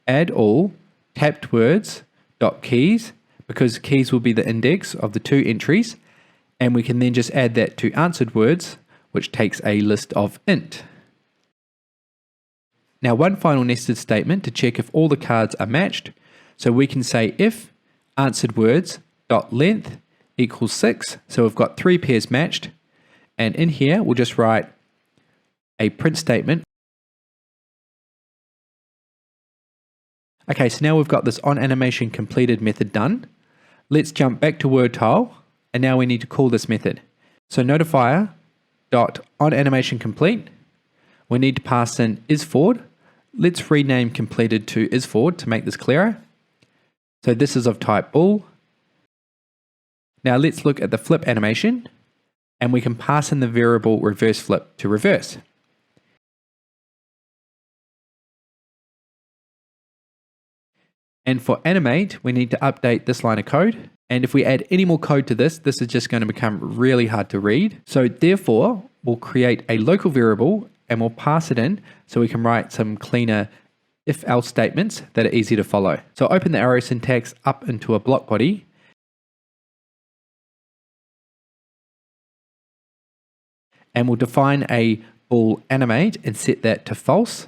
add all tapped words dot keys, because keys will be the index of the two entries, and we can then just add that to answered words, which takes a list of int. Now one final nested statement to check if all the cards are matched. So we can say if answered words dot length equals 6, so we've got 3 pairs matched, and in here we'll just write a print statement. Okay, so now we've got this onAnimationCompleted method done. Let's jump back to Word tile, and now we need to call this method. So notifier dot onAnimationComplete. We need to pass in isForward. Let's rename completed to isForward to make this clearer. So this is of type bool. Now let's look at the flip animation, and we can pass in the variable reverse flip to reverse. And for animate, we need to update this line of code. And if we add any more code to this, this is just going to become really hard to read. So therefore, we'll create a local variable and we'll pass it in so we can write some cleaner if-else statements that are easy to follow. So open the arrow syntax up into a block body. And we'll define a bool animate and set that to false.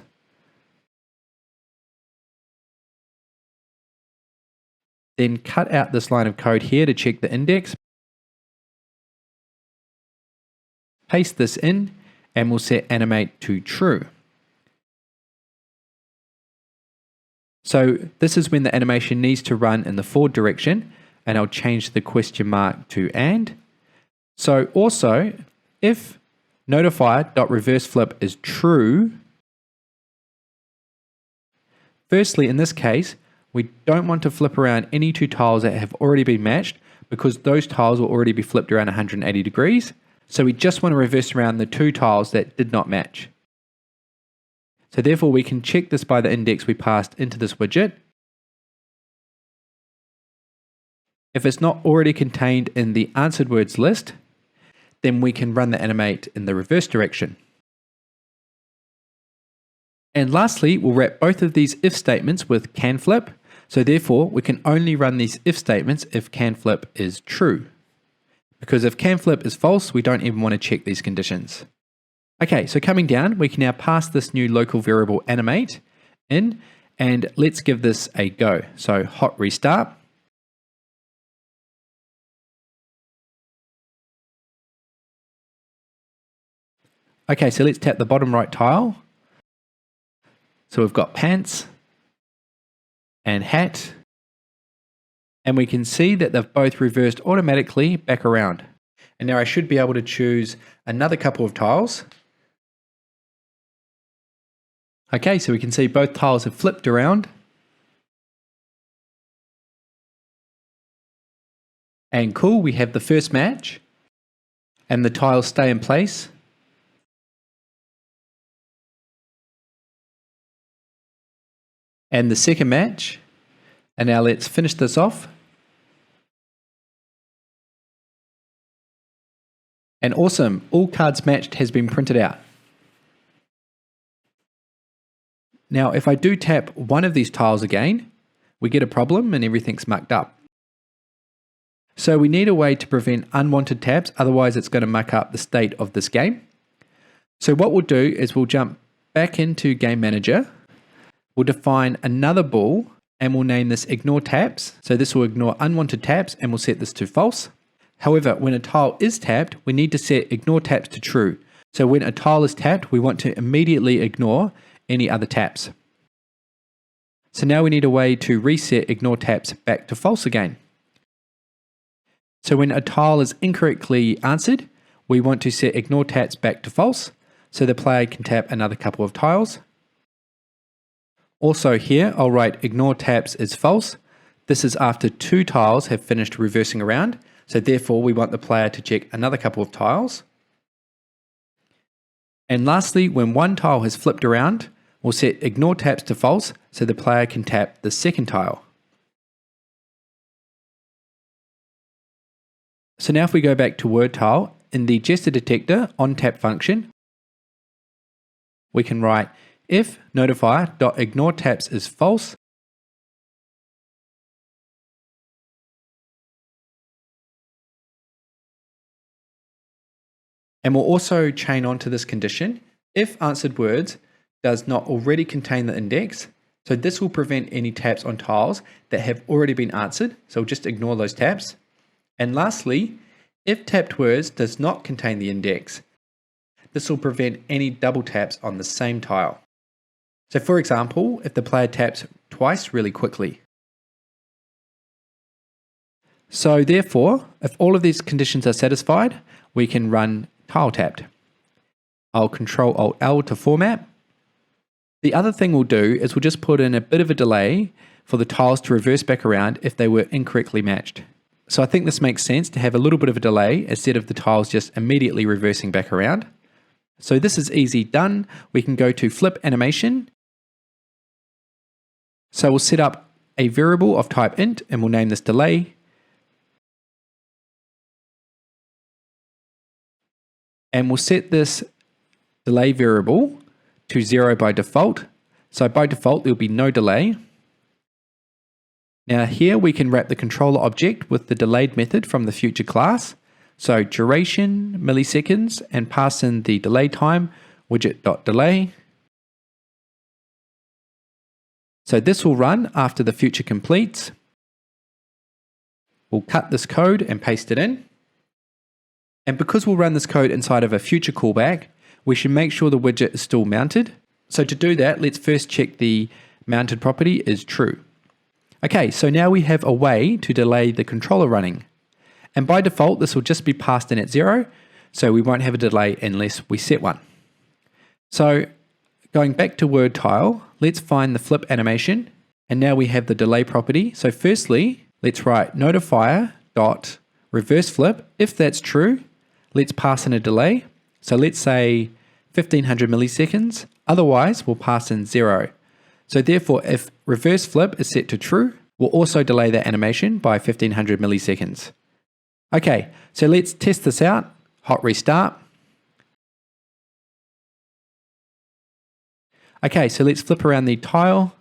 Then cut out this line of code here to check the index. Paste this in, and we'll set animate to true. So this is when the animation needs to run in the forward direction, and I'll change the question mark to and. So also, if notifier.reverseFlip is true, firstly in this case, we don't want to flip around any two tiles that have already been matched, because those tiles will already be flipped around 180 degrees. So we just want to reverse around the two tiles that did not match. So therefore we can check this by the index we passed into this widget. If it's not already contained in the answered words list, then we can run the animate in the reverse direction. And lastly, we'll wrap both of these if statements with can flip. So therefore, we can only run these if statements if can flip is true. Because if can flip is false, we don't even want to check these conditions. Okay, so coming down, we can now pass this new local variable animate in, and let's give this a go. So hot restart. Okay, so let's tap the bottom right tile. So we've got pants and hat, and we can see that they've both reversed automatically back around. And now I should be able to choose another couple of tiles. Okay, so we can see both tiles have flipped around. And cool, we have the first match, and the tiles stay in place. And the second match. And now let's finish this off. And awesome, all cards matched has been printed out. Now if I do tap one of these tiles again, we get a problem and everything's mucked up. So we need a way to prevent unwanted taps, otherwise it's going to muck up the state of this game. So what we'll do is we'll jump back into Game Manager. We'll define another bool and we'll name this ignore taps. So this will ignore unwanted taps and we'll set this to false. However, when a tile is tapped, we need to set ignore taps to true. So when a tile is tapped, we want to immediately ignore any other taps. So now we need a way to reset ignore taps back to false again. So when a tile is incorrectly answered, we want to set ignore taps back to false, so the player can tap another couple of tiles. Also here, I'll write ignore taps is false. This is after 2 tiles have finished reversing around, so therefore we want the player to check another couple of tiles. And lastly, when 1 tile has flipped around, we'll set ignore taps to false, so the player can tap the second tile. So now if we go back to word tile, in the gesture detector on tap function, we can write if notifier.ignore taps is false, and we'll also chain on to this condition if answered words does not already contain the index. So this will prevent any taps on tiles that have already been answered, so we'll just ignore those taps. And lastly, if tapped words does not contain the index, this will prevent any double taps on the same tile. So for example, if the player taps twice really quickly. So therefore, if all of these conditions are satisfied, we can run tile tapped. I'll Control-Alt-L to format. The other thing we'll do is we'll just put in a bit of a delay for the tiles to reverse back around if they were incorrectly matched. So I think this makes sense to have a little bit of a delay instead of the tiles just immediately reversing back around. So this is easy done. We can go to Flip Animation. So we'll set up a variable of type int and we'll name this delay. And we'll set this delay variable to 0 by default. So by default, there'll be no delay. Now here we can wrap the controller object with the delayed method from the future class. So duration, milliseconds, and pass in the delay time, widget.delay. So this will run after the future completes. We'll cut this code and paste it in. And because we'll run this code inside of a future callback, we should make sure the widget is still mounted. So to do that, let's first check the mounted property is true. Okay, so now we have a way to delay the controller running. And by default, this will just be passed in at 0, so we won't have a delay unless we set one. So going back to word tile, let's find the flip animation, and now we have the delay property. So firstly, let's write notifier.reverse flip. If that's true, let's pass in a delay. So let's say 1500 milliseconds, otherwise we'll pass in 0. So therefore, if reverse flip is set to true, we'll also delay that animation by 1500 milliseconds. Okay, so let's test this out. Hot restart. Okay, so let's flip around the tile.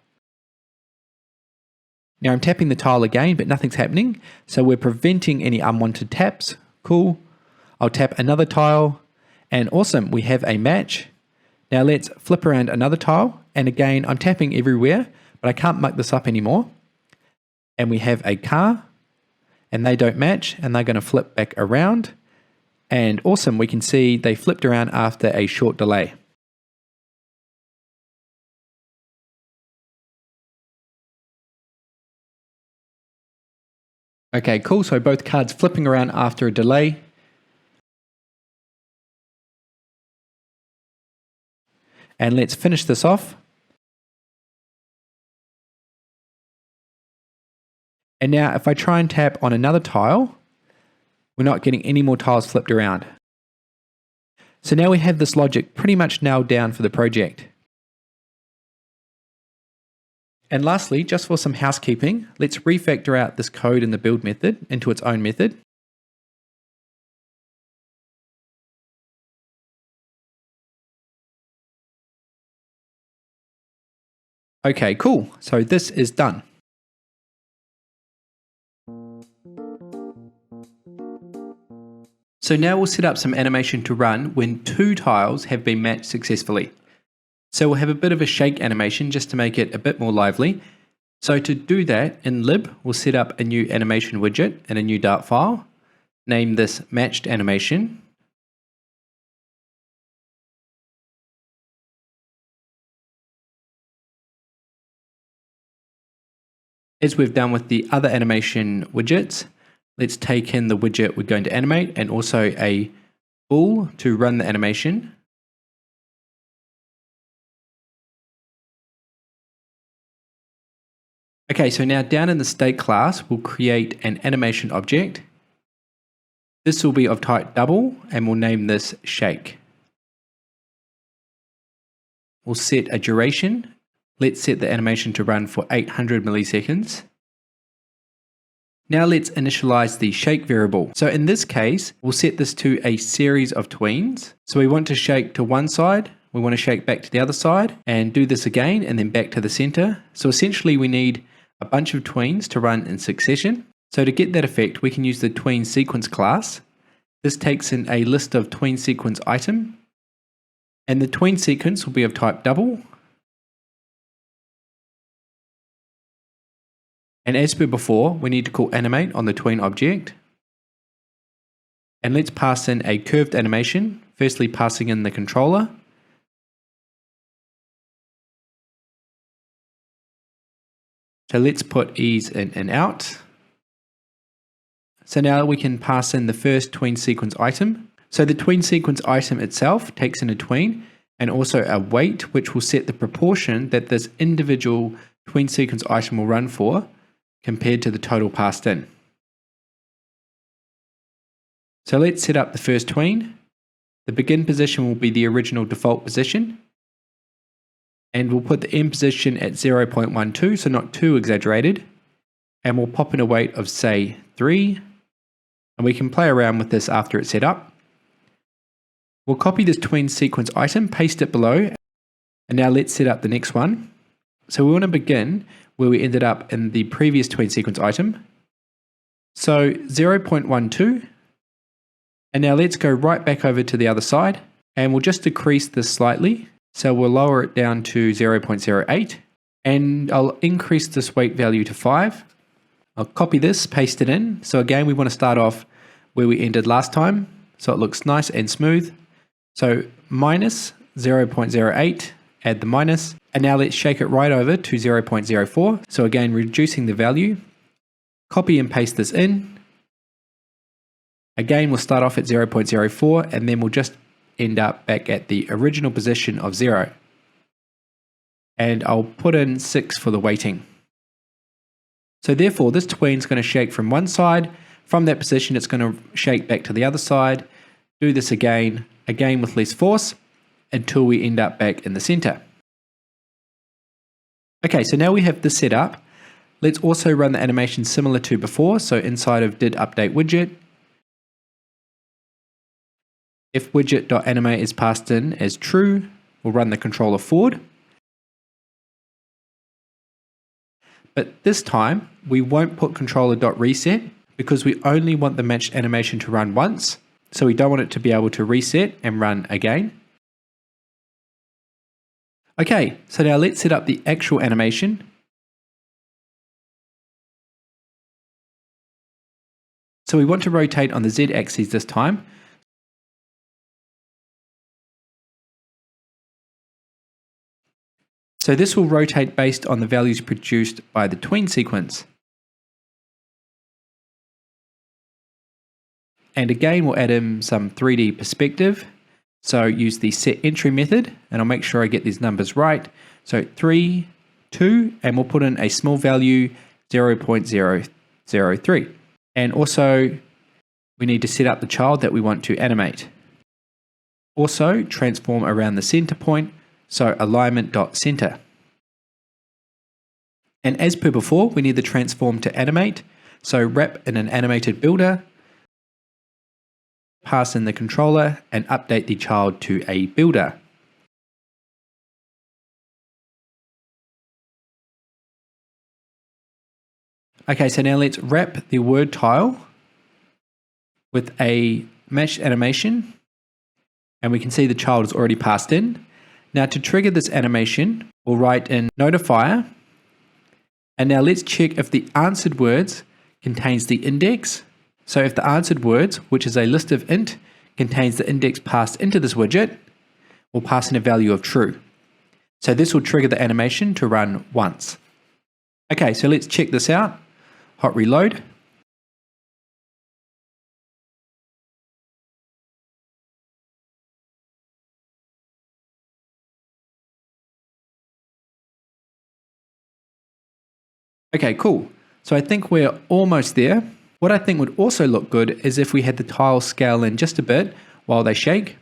Now I'm tapping the tile again, but nothing's happening. So we're preventing any unwanted taps. Cool. I'll tap another tile, and awesome, we have a match. Now let's flip around another tile, and again, I'm tapping everywhere, but I can't muck this up anymore. And we have a car, and they don't match, and they're going to flip back around. And awesome, we can see they flipped around after a short delay. Okay, cool, so both cards flipping around after a delay. And let's finish this off. And now if I try and tap on another tile, we're not getting any more tiles flipped around. So now we have this logic pretty much nailed down for the project. And lastly, just for some housekeeping, let's refactor out this code in the build method into its own method. Okay, cool. So this is done. So now we'll set up some animation to run when 2 tiles have been matched successfully. So we'll have a bit of a shake animation just to make it a bit more lively. So to do that, in lib, we'll set up a new animation widget and a new Dart file. name this matched animation. As we've done with the other animation widgets, let's take in the widget we're going to animate and also a bool to run the animation. Okay, so now down in the state class, we'll create an animation object. This will be of type double and we'll name this shake. We'll set a duration. Let's set the animation to run for 800 milliseconds. Now let's initialize the shake variable. So in this case, we'll set this to a series of tweens. So we want to shake to one side, we want to shake back to the other side, and do this again and then back to the center. So essentially we need a bunch of tweens to run in succession. So to get that effect, we can use the tween sequence class. This takes in a list of tween sequence item, and the tween sequence will be of type double. And as per before, we need to call animate on the tween object. And let's pass in a curved animation, firstly passing in the controller. So let's put ease in and out. So now we can pass in the first tween sequence item. So the tween sequence item itself takes in a tween and also a weight, which will set the proportion that this individual tween sequence item will run for compared to the total passed in. So let's set up the first tween. The begin position will be the original default position. And we'll put the end position at 0.12, so not too exaggerated. And we'll pop in a weight of say 3. And we can play around with this after it's set up. We'll copy this tween sequence item, paste it below. And now let's set up the next one. So we want to begin where we ended up in the previous tween sequence item. So 0.12. And now let's go right back over to the other side. And we'll just decrease this slightly. So we'll lower it down to 0.08. And I'll increase this weight value to 5. I'll copy this, paste it in. So again, we want to start off where we ended last time. So it looks nice and smooth. So minus 0.08. Add the minus, and now let's shake it right over to 0.04. So again, reducing the value. Copy and paste this in. Again, we'll start off at 0.04, and then we'll just end up back at the original position of 0. And I'll put in 6 for the weighting. So therefore, this tween is going to shake from one side. From that position, it's going to shake back to the other side. Do this again with less force, until we end up back in the center. Okay, so now we have this set up. Let's also run the animation similar to before. So inside of did update widget, if widget.animate is passed in as true, we'll run the controller forward. But this time, we won't put controller.reset because we only want the matched animation to run once. So we don't want it to be able to reset and run again. Okay, so now let's set up the actual animation. So we want to rotate on the Z axis this time. So this will rotate based on the values produced by the tween sequence. And again, we'll add in some 3D perspective. So use the set entry method, and I'll make sure I get these numbers right. So 3, 2, and we'll put in a small value 0.003. And also, we need to set up the child that we want to animate. Also, transform around the center point, so alignment.center. And as per before, we need the transform to animate. So wrap in an animated builder, pass in the controller, and update the child to a builder. Okay, so now let's wrap the word tile with a mesh animation, and we can see the child is already passed in. Now to trigger this animation, we'll write in notifier, and now let's check if the answered words contains the index. So if the answered words, which is a list of int, contains the index passed into this widget, we'll pass in a value of true. So this will trigger the animation to run once. Okay, so let's check this out. Hot reload. Okay, cool. So I think we're almost there. What I think would also look good is if we had the tiles scale in just a bit while they shake.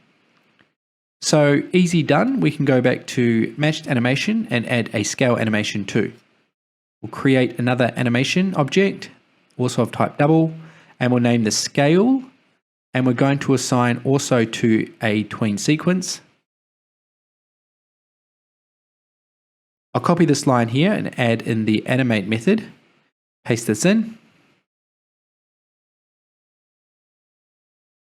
So easy done. We can go back to matched animation and add a scale animation too. We'll create another animation object, also of type double, and we'll name the scale. And we're going to assign also to a tween sequence. I'll copy this line here and add in the animate method. Paste this in.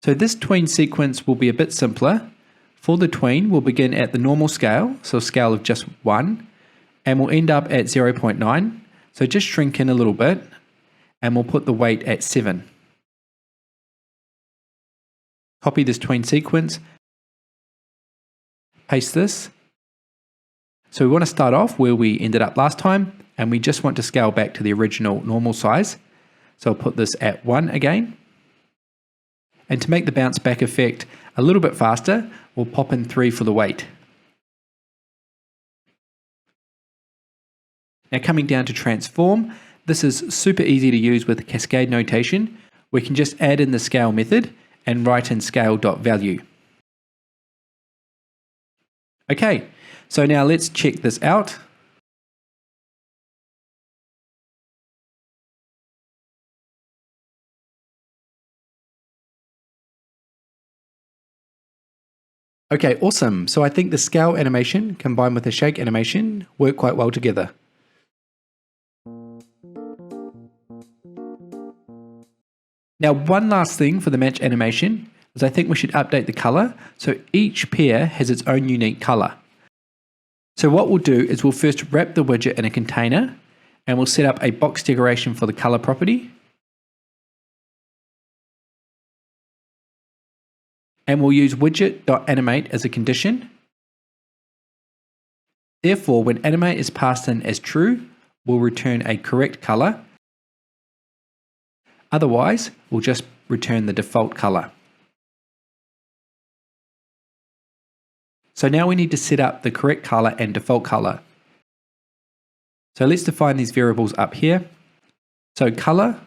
So this tween sequence will be a bit simpler. For the tween, we'll begin at the normal scale, so a scale of just 1, and we'll end up at 0.9. So just shrink in a little bit, and we'll put the weight at 7. Copy this tween sequence, paste this. So we want to start off where we ended up last time, and we just want to scale back to the original normal size. So I'll put this at 1 again. And to make the bounce back effect a little bit faster, we'll pop in 3 for the weight. Now coming down to transform, this is super easy to use with cascade notation. We can just add in the scale method and write in scale.value. Okay, so now let's check this out. Okay, awesome. So I think the scale animation combined with the shake animation work quite well together. Now, one last thing for the match animation is I think we should update the color so each pair has its own unique color. So what we'll do is we'll first wrap the widget in a container and we'll set up a box decoration for the color property. And we'll use widget.animate as a condition. Therefore, when animate is passed in as true, we'll return a correct color. Otherwise, we'll just return the default color. So now we need to set up the correct color and default color. So let's define these variables up here. So color,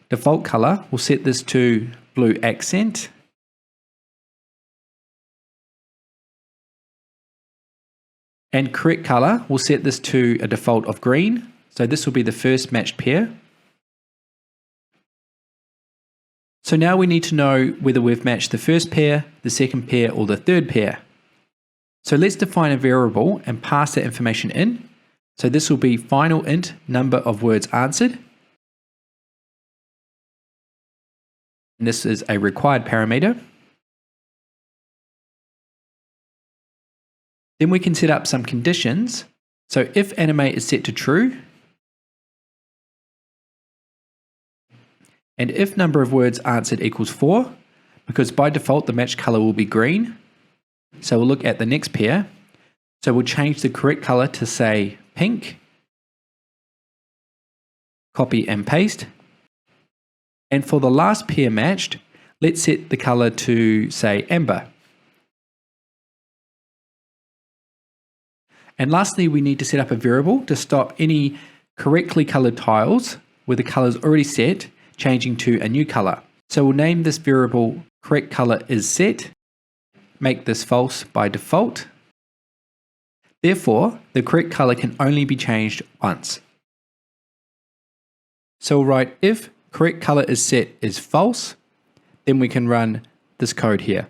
default color, we'll set this to blue accent. And correct color, we'll set this to a default of green. So this will be the first matched pair. So now we need to know whether we've matched the first pair, the second pair, or the third pair. So let's define a variable and pass that information in. So this will be final int number of words answered. And this is a required parameter. Then we can set up some conditions. So if animate is set to true, and if number of words answered equals 4, because by default the match color will be green. So we'll look at the next pair. So we'll change the correct color to say pink. Copy and paste. And for the last pair matched, let's set the color to say amber. And lastly, we need to set up a variable to stop any correctly colored tiles where the color is already set changing to a new color. So we'll name this variable correct color is set, make this false by default. Therefore, the correct color can only be changed once. So we'll write if correct color is set is false, then we can run this code here.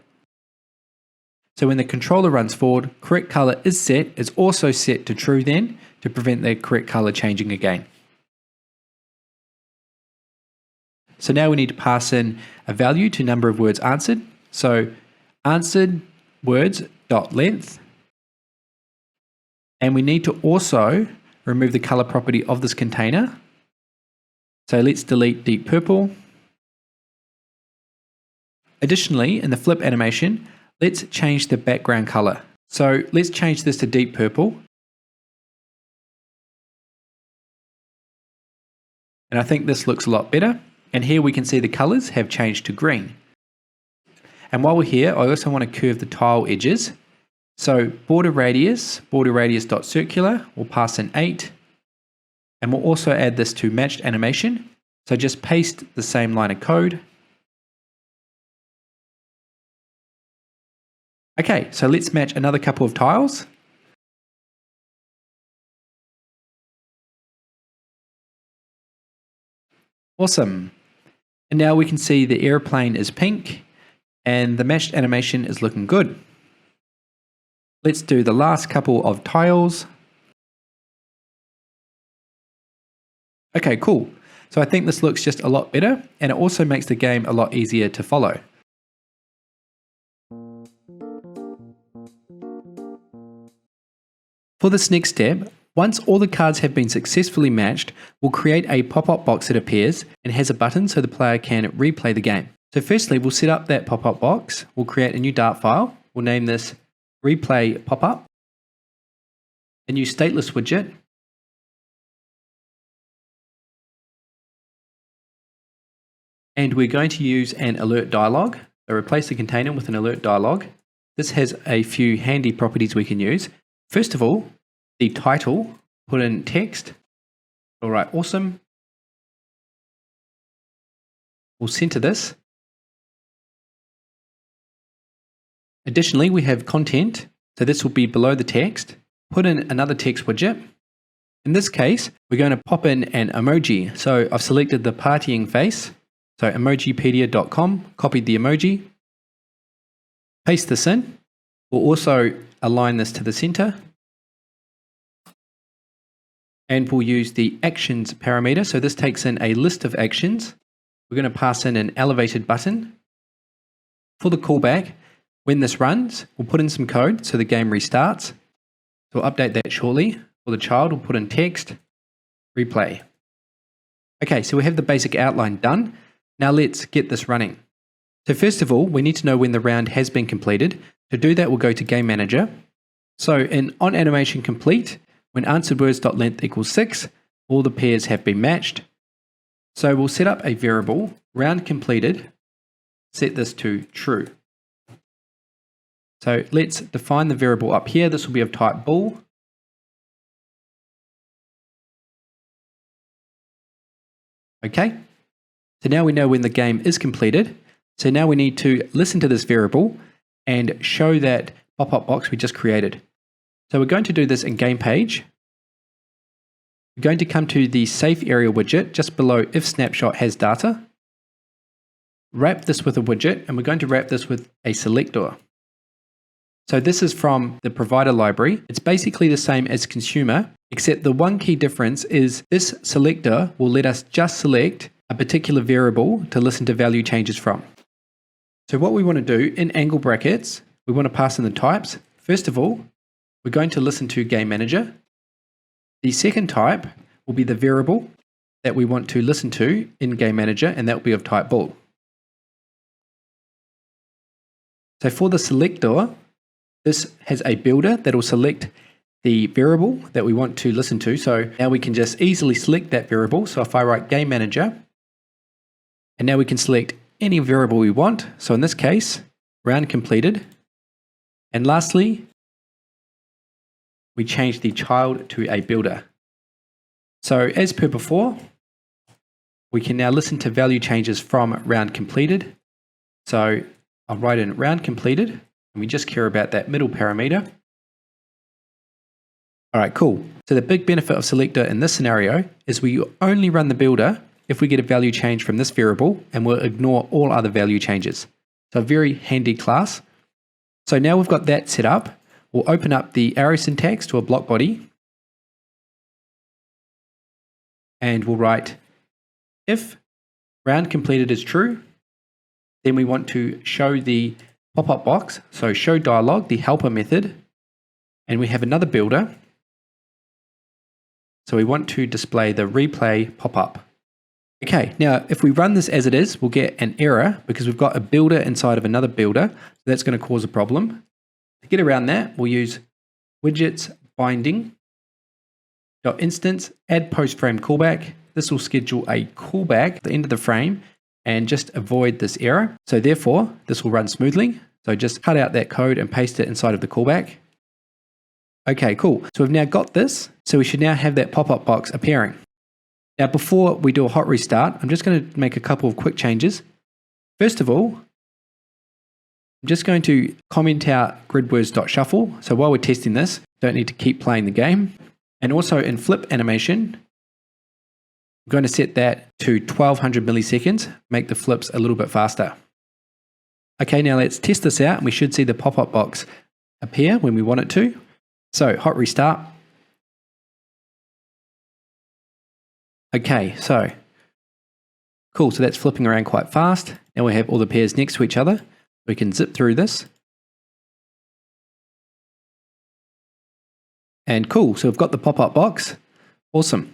So when the controller runs forward, correct color is set is also set to true then to prevent the correct color changing again. So now we need to pass in a value to number of words answered. So answered words dot length. And we need to also remove the color property of this container. So let's delete deep purple. Additionally, in the flip animation, let's change the background color. So let's change this to deep purple. And I think this looks a lot better. And here we can see the colors have changed to green. And while we're here, I also want to curve the tile edges. So border radius dot circular, we'll pass in 8. And we'll also add this to matched animation. So just paste the same line of code. Okay, so let's match another couple of tiles. Awesome. And now we can see the airplane is pink and the meshed animation is looking good. Let's do the last couple of tiles. Okay, cool. So I think this looks just a lot better, and it also makes the game a lot easier to follow. For this next step, once all the cards have been successfully matched, we'll create a pop-up box that appears and has a button so the player can replay the game. So firstly, we'll set up that pop-up box. We'll create a new Dart file. We'll name this Replay Pop-up. A new stateless widget. And we're going to use an alert dialog. So replace the container with an alert dialog. This has a few handy properties we can use. First of all, the title, put in text. All right, awesome. We'll center this. Additionally, we have content. So this will be below the text. Put in another text widget. In this case, we're going to pop in an emoji. So I've selected the partying face. So emojipedia.com, copied the emoji. Paste this in. We'll also align this to the center. And we'll use the actions parameter. So this takes in a list of actions. We're going to pass in an elevated button. For the callback, when this runs, we'll put in some code so the game restarts. So we'll update that shortly. For the child, we'll put in text, replay. Okay, so we have the basic outline done. Now let's get this running. So first of all, we need to know when the round has been completed. To do that, we'll go to Game Manager. So in onAnimationComplete, when answeredwords.length equals 6, all the pairs have been matched. So we'll set up a variable, round completed, set this to true. So let's define the variable up here. This will be of type bool. Okay, so now we know when the game is completed. So now we need to listen to this variable and show that pop-up box we just created. So we're going to do this in Game Page. We're going to come to the Safe Area widget just below If Snapshot Has Data. Wrap this with a widget, and we're going to wrap this with a selector. So this is from the provider library. It's basically the same as consumer, except the one key difference is this selector will let us just select a particular variable to listen to value changes from. So what we want to do in angle brackets, we want to pass in the types. First of all, we're going to listen to Game Manager. The second type will be the variable that we want to listen to in Game Manager, and that will be of type bool. So for the selector, this has a builder that will select the variable that we want to listen to. So now we can just easily select that variable. So if I write Game Manager, and now we can select any variable we want. So in this case, round completed. And lastly, we change the child to a builder. So as per before, we can now listen to value changes from round completed. So I'll write in round completed, and we just care about that middle parameter. All right, cool. So the big benefit of selector in this scenario is we only run the builder if we get a value change from this variable, and we'll ignore all other value changes. So a very handy class. So now we've got that set up, we'll open up the arrow syntax to a block body, and we'll write if round completed is true, then we want to show the pop-up box, so show dialog, the helper method, and we have another builder. So we want to display the replay pop-up. Okay, now if we run this as it is, we'll get an error because we've got a builder inside of another builder. So that's going to cause a problem. To get around that, we'll use widgets binding .instance add post frame callback. This will schedule a callback at the end of the frame and just avoid this error. So therefore, this will run smoothly. So just cut out that code and paste it inside of the callback. Okay, cool. So we've now got this. So we should now have that pop-up box appearing. Now, before we do a hot restart, I'm just going to make a couple of quick changes. First of all, I'm just going to comment out gridwords.shuffle. So while we're testing this, don't need to keep playing the game. And also in flip animation, I'm going to set that to 1200 milliseconds, make the flips a little bit faster. Okay, now let's test this out and we should see the pop-up box appear when we want it to. So hot restart. Okay, so cool, so that's flipping around quite fast. Now we have all the pairs next to each other. We can zip through this. And cool, so we've got the pop-up box. Awesome.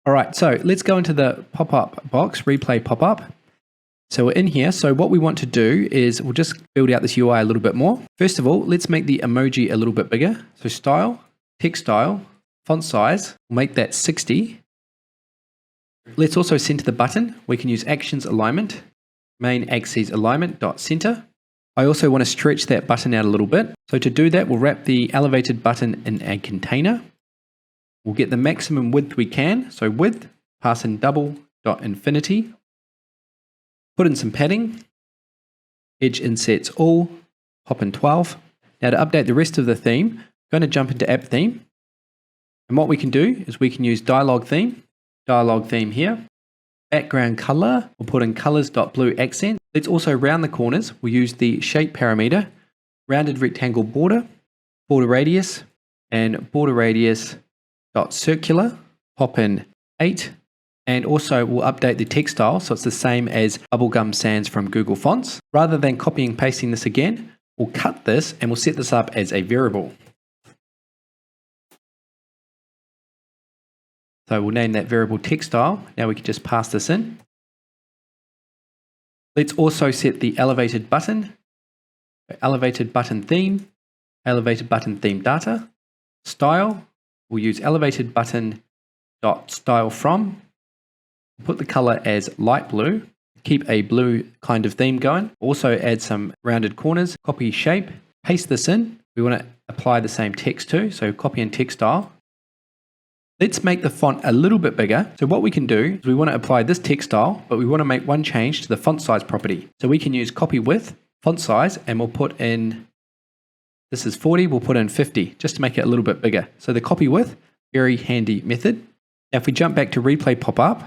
All right, so let's go into the pop-up box, replay pop-up. So we're in here. So what we want to do is we'll just build out this UI a little bit more. First of all, let's make the emoji a little bit bigger. So style, text style, font size, we'll make that 60. Let's also center the button. We can use actions alignment, main axis alignment dot center. I also want to stretch that button out a little bit. So to do that, we'll wrap the elevated button in a container. We'll get the maximum width we can. So width, pass in double.infinity. Put in some padding. Edge insets all, pop in 12. Now to update the rest of the theme, I'm going to jump into app theme. And what we can do is we can use dialog theme here. Background color, we'll put in colors.blue accent. Let's also round the corners. We'll use the shape parameter, rounded rectangle border, border radius, and border radius dot circular. Pop in 8. And also we'll update the text style so it's the same as Bubblegum Sans from Google Fonts. Rather than copying and pasting this again, we'll cut this and we'll set this up as a variable. So we'll name that variable text style. Now we can just pass this in. Let's also set the elevated button theme, elevated button theme data. Style, we'll use elevated button dot style from. Put the color as light blue. Keep a blue kind of theme going. Also add some rounded corners. Copy shape, paste this in. We want to apply the same text too, so copy and text style. Let's make the font a little bit bigger. So what we can do is we want to apply this text style, but we want to make one change to the font size property. So we can use copy width, font size, and we'll put in, this is 40, we'll put in 50, just to make it a little bit bigger. So the copy width, very handy method. Now if we jump back to replay pop-up,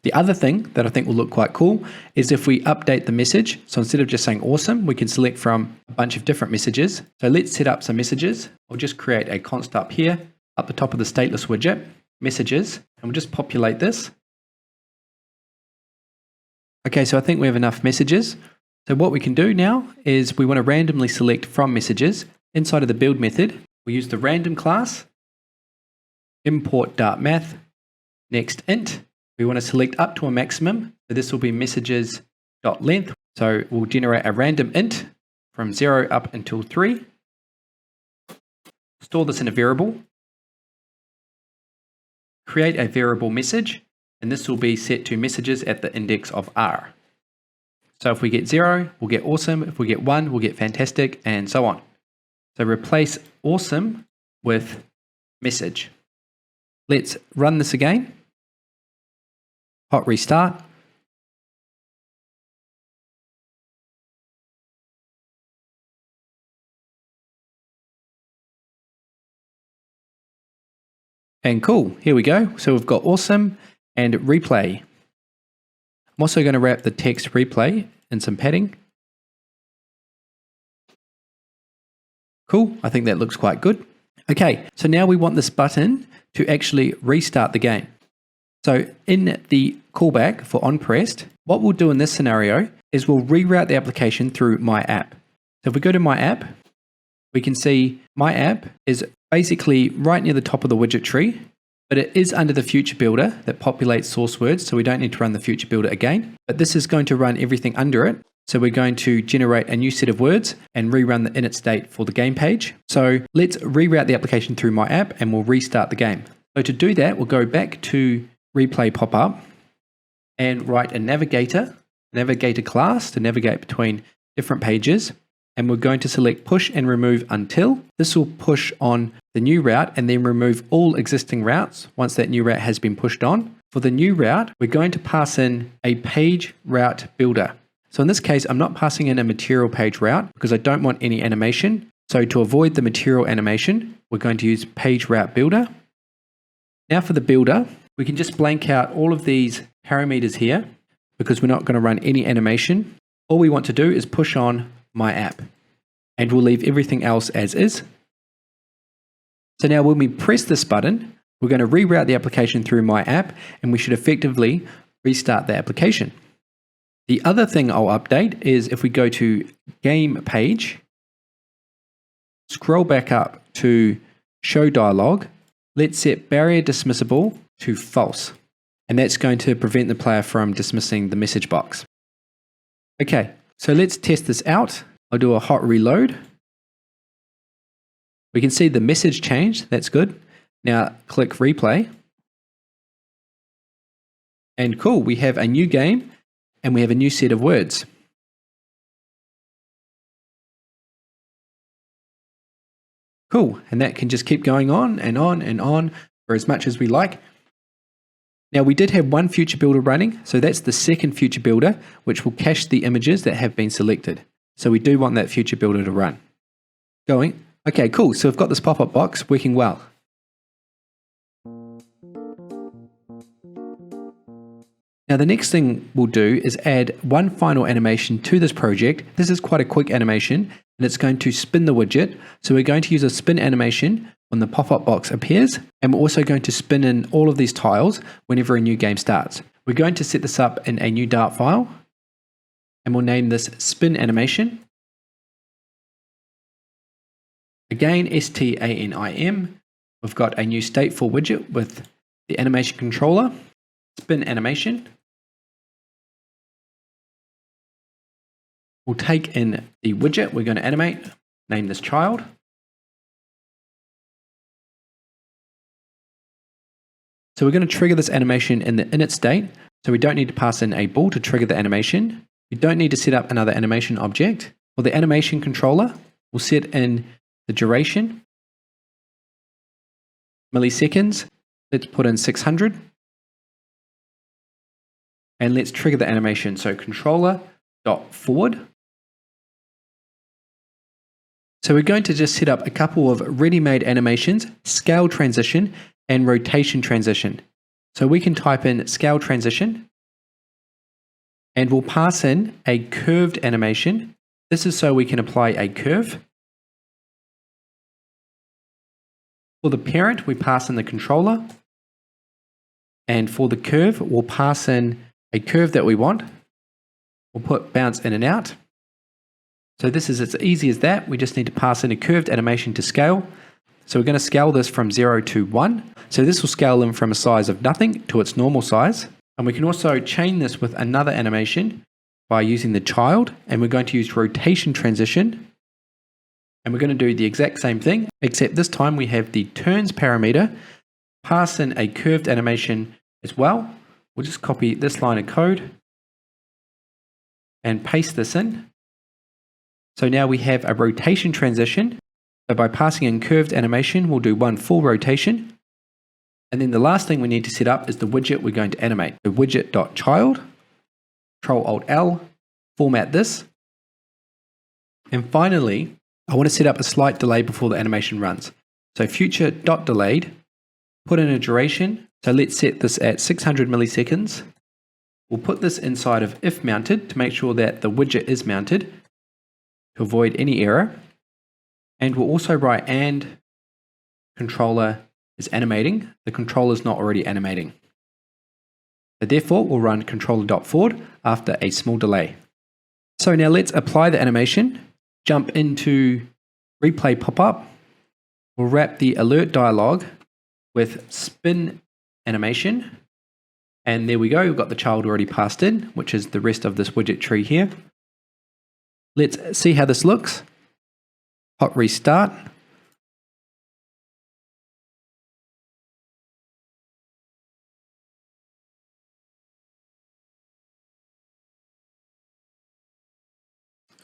the other thing that I think will look quite cool is if we update the message. So instead of just saying awesome, we can select from a bunch of different messages. So let's set up some messages. I'll just create a const up here. Up the top of the stateless widget, messages, and we'll just populate this. Okay, so I think we have enough messages. So what we can do now is we want to randomly select from messages. Inside of the build method, we use the random class, import .math, next int. We want to select up to a maximum. So this will be messages.length. So we'll generate a random int from 0 up until 3. Store this in a variable. Create a variable message, and this will be set to messages at the index of R. So if we get 0, we'll get awesome. If we get 1, we'll get fantastic, and so on. So replace awesome with message. Let's run this again. Hot restart. And cool, here we go. So we've got awesome and replay. I'm also going to wrap the text replay in some padding. Cool, I think that looks quite good. Okay, so now we want this button to actually restart the game. So in the callback for onPressed, what we'll do in this scenario is we'll reroute the application through My App. So if we go to My App, we can see My App is basically right near the top of the widget tree. but it is under the future builder that populates source words, so we don't need to run the future builder again. But this is going to run everything under it. So we're going to generate a new set of words and rerun the init state for the game page. So let's reroute the application through my app and we'll restart the game. So to do that, we'll go back to replay popup and write a navigator class to navigate between different pages. And we're going to select push and remove until. This will push on the new route and then remove all existing routes once that new route has been pushed on. For the new route, we're going to pass in a page route builder. So in this case, I'm not passing in a material page route because I don't want any animation. So to avoid the material animation, we're going to use page route builder. Now for the builder, we can just blank out all of these parameters here because we're not going to run any animation. All we want to do is push on my app and we'll leave everything else as is. So now when we press this button, we're going to reroute the application through my app and we should effectively restart the application. The other thing I'll update is if we go to game page, scroll back up to show dialog, let's set barrier dismissible to false. And that's going to prevent the player from dismissing the message box. Okay, so let's test this out. I'll do a hot reload. We can see the message changed. That's good. Now click replay. And cool, we have a new game and we have a new set of words. Cool, and that can just keep going on and on and on for as much as we like. Now we did have one future builder running, so that's the second future builder, which will cache the images that have been selected. So we do want that future builder to run. Going. Okay, cool. So we've got this pop-up box working well. Now the next thing we'll do is add one final animation to this project. This is quite a quick animation and it's going to spin the widget. So we're going to use a spin animation when the pop-up box appears, and we're also going to spin in all of these tiles whenever a new game starts. We're going to set this up in a new Dart file and we'll name this spin animation. Again, STANIM. We've got a new stateful widget with the animation controller, spin animation. We'll take in the widget we're going to animate, name this child. So we're going to trigger this animation in the init state. So we don't need to pass in a bool to trigger the animation. We don't need to set up another animation object. For the animation controller, we'll set in the duration, milliseconds. Let's put in 600. And let's trigger the animation. So controller.forward. So we're going to just set up a couple of ready-made animations, scale transition and rotation transition. So we can type in scale transition and we'll pass in a curved animation. This is so we can apply a curve. For the parent, we pass in the controller. And for the curve, we'll pass in a curve that we want. We'll put bounce in and out. So this is as easy as that. We just need to pass in a curved animation to scale. So we're going to scale this from 0 to 1. So this will scale them from a size of nothing to its normal size. And we can also chain this with another animation by using the child. And we're going to use rotation transition. And we're going to do the exact same thing, except this time we have the turns parameter, pass in a curved animation as well. We'll just copy this line of code and paste this in. So now we have a rotation transition. So by passing in curved animation, we'll do one full rotation. And then the last thing we need to set up is the widget we're going to animate. So widget.child, Control-Alt-L, format this. And finally, I want to set up a slight delay before the animation runs. So future.delayed, put in a duration. So let's set this at 600 milliseconds. We'll put this inside of if mounted to make sure that the widget is mounted to avoid any error. And we'll also write and controller is animating. The controller is not already animating. So therefore, we'll run controller.forward after a small delay. So now let's apply the animation. Jump into replay pop-up. We'll wrap the alert dialog with spin animation. And there we go, we've got the child already passed in, which is the rest of this widget tree here. Let's see how this looks. Hot restart.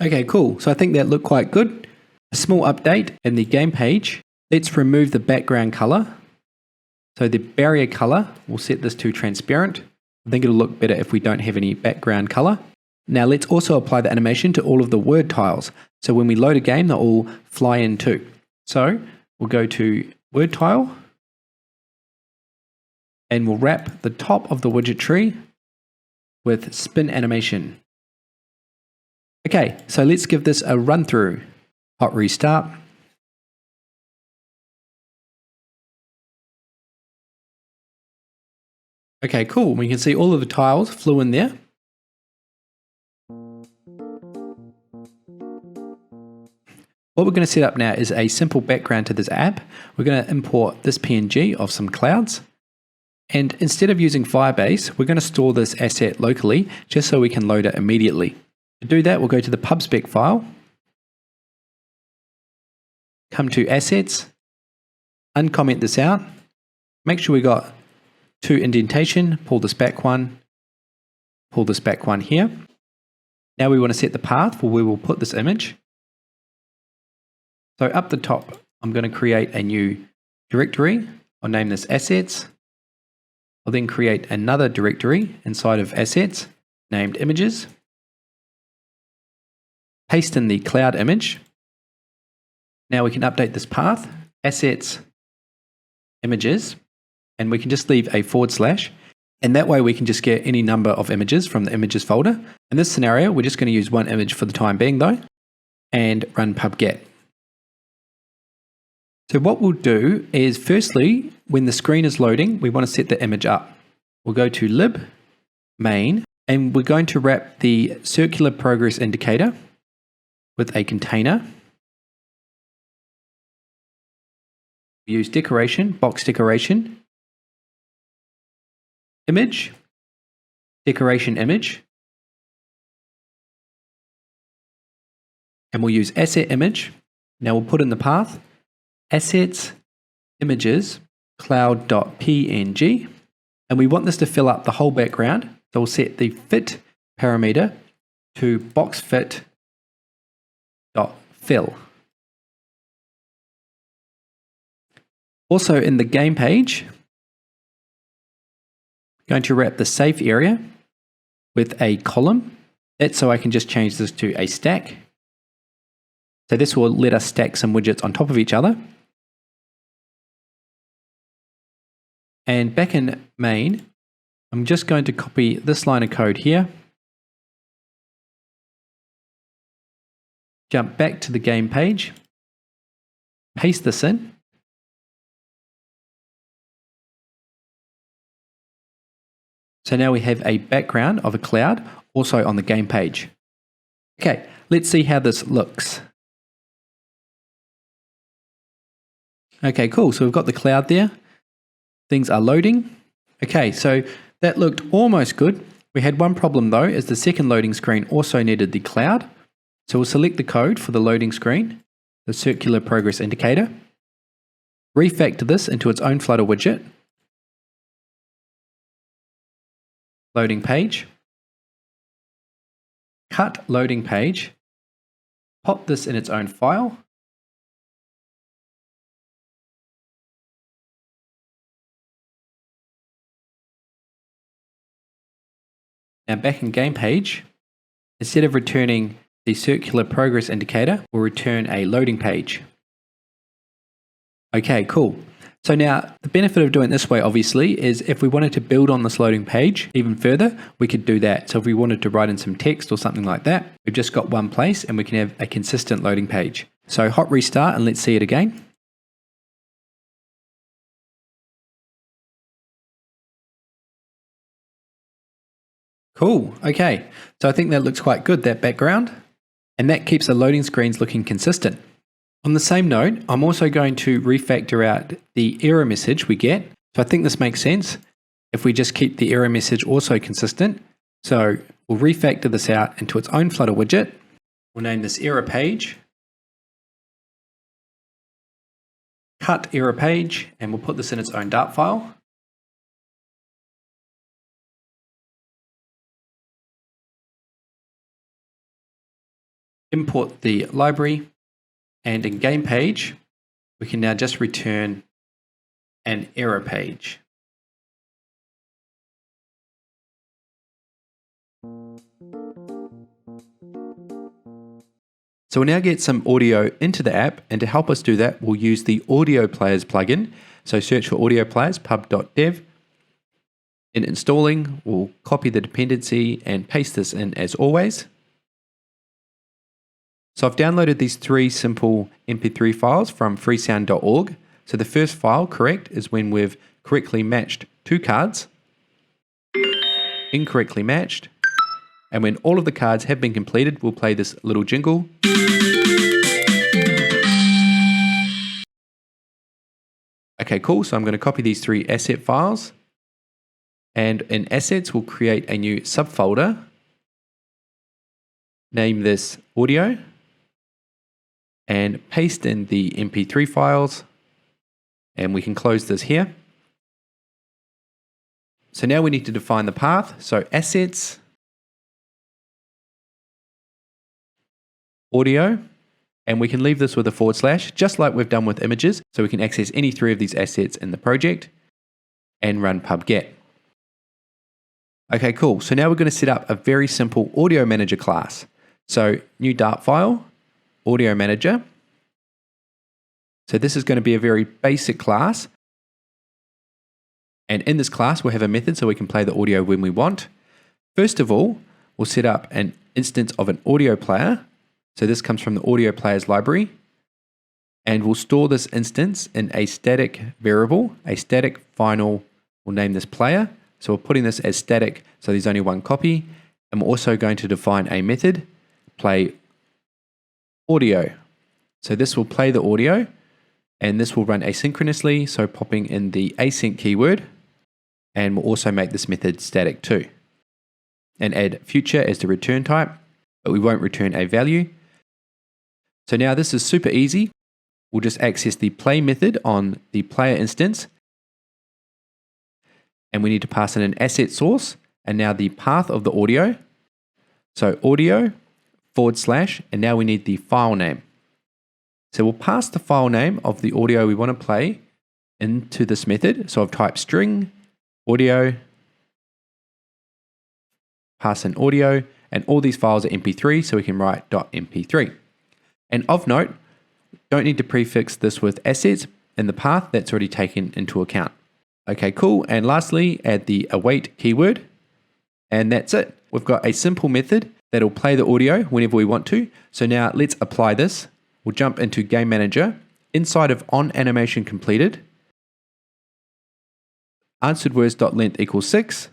Okay, cool. So I think that looked quite good. A small update in the game page. Let's remove the background color. So the barrier color, we'll set this to transparent. I think it'll look better if we don't have any background color. Now let's also apply the animation to all of the word tiles. So when we load a game, they'll all fly in too. So we'll go to word tile and we'll wrap the top of the widget tree with spin animation. Okay, so let's give this a run through. Hot restart. Okay, cool. We can see all of the tiles flew in there. What we're going to set up now is a simple background to this app. We're going to import this PNG of some clouds. And instead of using Firebase, we're going to store this asset locally just so we can load it immediately. To do that, we'll go to the PubSpec file, come to Assets, uncomment this out, make sure we got 2 indentation, pull this back one here. Now we want to set the path for where we'll put this image. So up the top, I'm going to create a new directory. I'll name this Assets. I'll then create another directory inside of Assets named Images. Paste in the cloud image. Now we can update this path, Assets, Images, and we can just leave a /, and that way we can just get any number of images from the images folder. In this scenario, we're just going to use one image for the time being though, and run pubget. So what we'll do is firstly, when the screen is loading, we want to set the image up. We'll go to lib, main, and we're going to wrap the circular progress indicator with a container. Use decoration, box decoration, image, decoration image, and we'll use asset image. Now we'll put in the path, assets, images, cloud.png, and we want this to fill up the whole background. So we'll set the fit parameter to boxFit.fill. Also in the game page, I'm going to wrap the safe area with a column. That's so I can just change this to a stack. So this will let us stack some widgets on top of each other. And back in main, I'm just going to copy this line of code here. Jump back to the game page. Paste this in. So now we have a background of a cloud also on the game page. Okay, let's see how this looks. Okay, cool. So we've got the cloud there. Things are loading. Okay, so that looked almost good. We had one problem though, as the second loading screen also needed the cloud. So we'll select the code for the loading screen, the circular progress indicator, refactor this into its own Flutter widget, loading page, cut loading page, pop this in its own file, now back in game page, instead of returning the circular progress indicator, we'll return a loading page. Okay, cool. So now the benefit of doing it this way obviously is if we wanted to build on this loading page even further, we could do that. So if we wanted to write in some text or something like that, we've just got one place and we can have a consistent loading page. So hot restart and let's see it again. Cool, okay. So I think that looks quite good, that background. And that keeps the loading screens looking consistent. On the same note, I'm also going to refactor out the error message we get. So I think this makes sense if we just keep the error message also consistent. So we'll refactor this out into its own Flutter widget. We'll name this error page, cut error page, and we'll put this in its own Dart file. Import the library, and in game page, we can now just return an error page. So we'll now get some audio into the app, and to help us do that, we'll use the Audio Players plugin. So search for Audio Players, pub.dev. In installing, we'll copy the dependency and paste this in as always. So I've downloaded these 3 simple MP3 files from freesound.org. So the first file, correct, is when we've correctly matched 2 cards, incorrectly matched, and when all of the cards have been completed, we'll play this little jingle. Okay, cool. So I'm going to copy these 3 asset files, and in assets, we'll create a new subfolder. Name this audio, and paste in the MP3 files, and we can close this here. So now we need to define the path. So assets, audio, and we can leave this with a / just like we've done with images. So we can access any 3 of these assets in the project and run pub-get. Okay, cool. So now we're going to set up a very simple audio manager class. So new Dart file, audio manager. So this is going to be a very basic class. And in this class, we'll have a method so we can play the audio when we want. First of all, we'll set up an instance of an audio player. So this comes from the audio players library. And we'll store this instance in a static variable, a static final. We'll name this player. So we're putting this as static, so there's only 1 copy. And we're also going to define a method, play audio. So this will play the audio, and this will run asynchronously, so popping in the async keyword. And we'll also make this method static too. And add future as the return type, but we won't return a value. So now this is super easy. We'll just access the play method on the player instance. And we need to pass in an asset source, and now the path of the audio. So audio / and now we need the file name. So we'll pass the file name of the audio we want to play into this method. So I've typed string audio, pass in audio, and all these files are MP3, so we can write .mp3. And of note, don't need to prefix this with assets in the path, that's already taken into account. Okay, cool. And lastly, add the await keyword, and that's it. We've got a simple method that'll play the audio whenever we want to. So now let's apply this. We'll jump into Game Manager. Inside of onAnimationCompleted, answeredwords.length equals 6.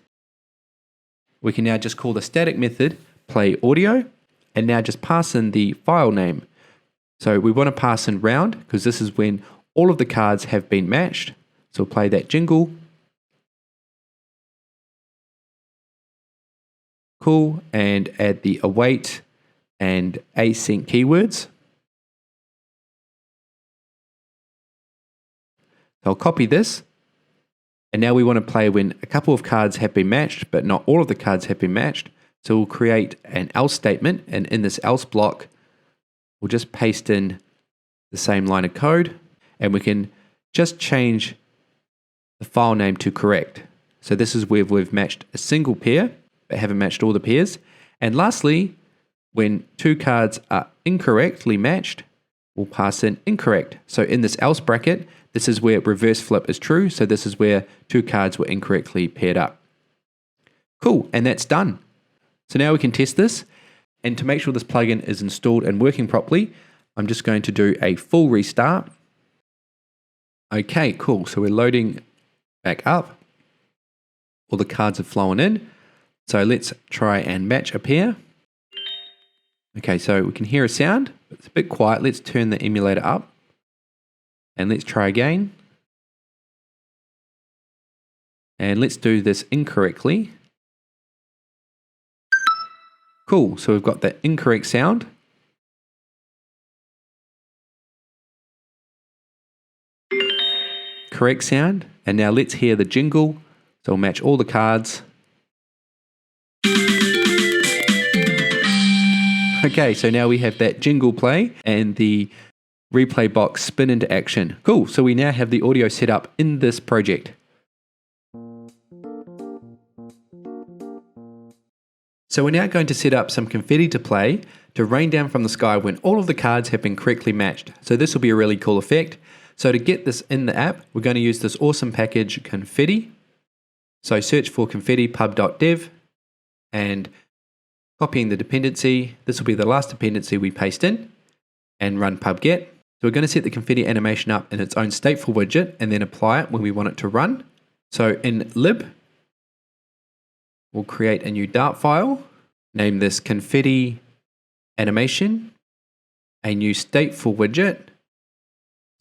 We can now just call the static method play audio, and now just pass in the file name. So we want to pass in round, because this is when all of the cards have been matched. So we'll play that jingle. Cool, and add the await and async keywords. So I'll copy this, and now we want to play when a couple of cards have been matched, but not all of the cards have been matched. So we'll create an else statement, and in this else block, we'll just paste in the same line of code, and we can just change the file name to correct. So this is where we've matched a single pair, but haven't matched all the pairs. And lastly, when 2 cards are incorrectly matched, we'll pass in incorrect. So in this else bracket, this is where reverse flip is true. So this is where 2 cards were incorrectly paired up. Cool, and that's done. So now we can test this. And to make sure this plugin is installed and working properly, I'm just going to do a full restart. Okay, cool. So we're loading back up. All the cards have flown in. So let's try and match a pair. Okay, so we can hear a sound. It's a bit quiet. Let's turn the emulator up and let's try again. And let's do this incorrectly. Cool, so we've got the incorrect sound. Correct sound. And now let's hear the jingle. So we'll match all the cards. Okay, so now we have that jingle play and the replay box spin into action. Cool, so we now have the audio set up in this project. So we're now going to set up some confetti to play to rain down from the sky when all of the cards have been correctly matched. So this will be a really cool effect. So to get this in the app, we're going to use this awesome package Confetti. So search for confetti pub.dev and copying the dependency. This will be the last dependency we paste in and run pub-get. So we're going to set the confetti animation up in its own stateful widget and then apply it when we want it to run. So in lib, we'll create a new Dart file, name this Confetti Animation, a new stateful widget,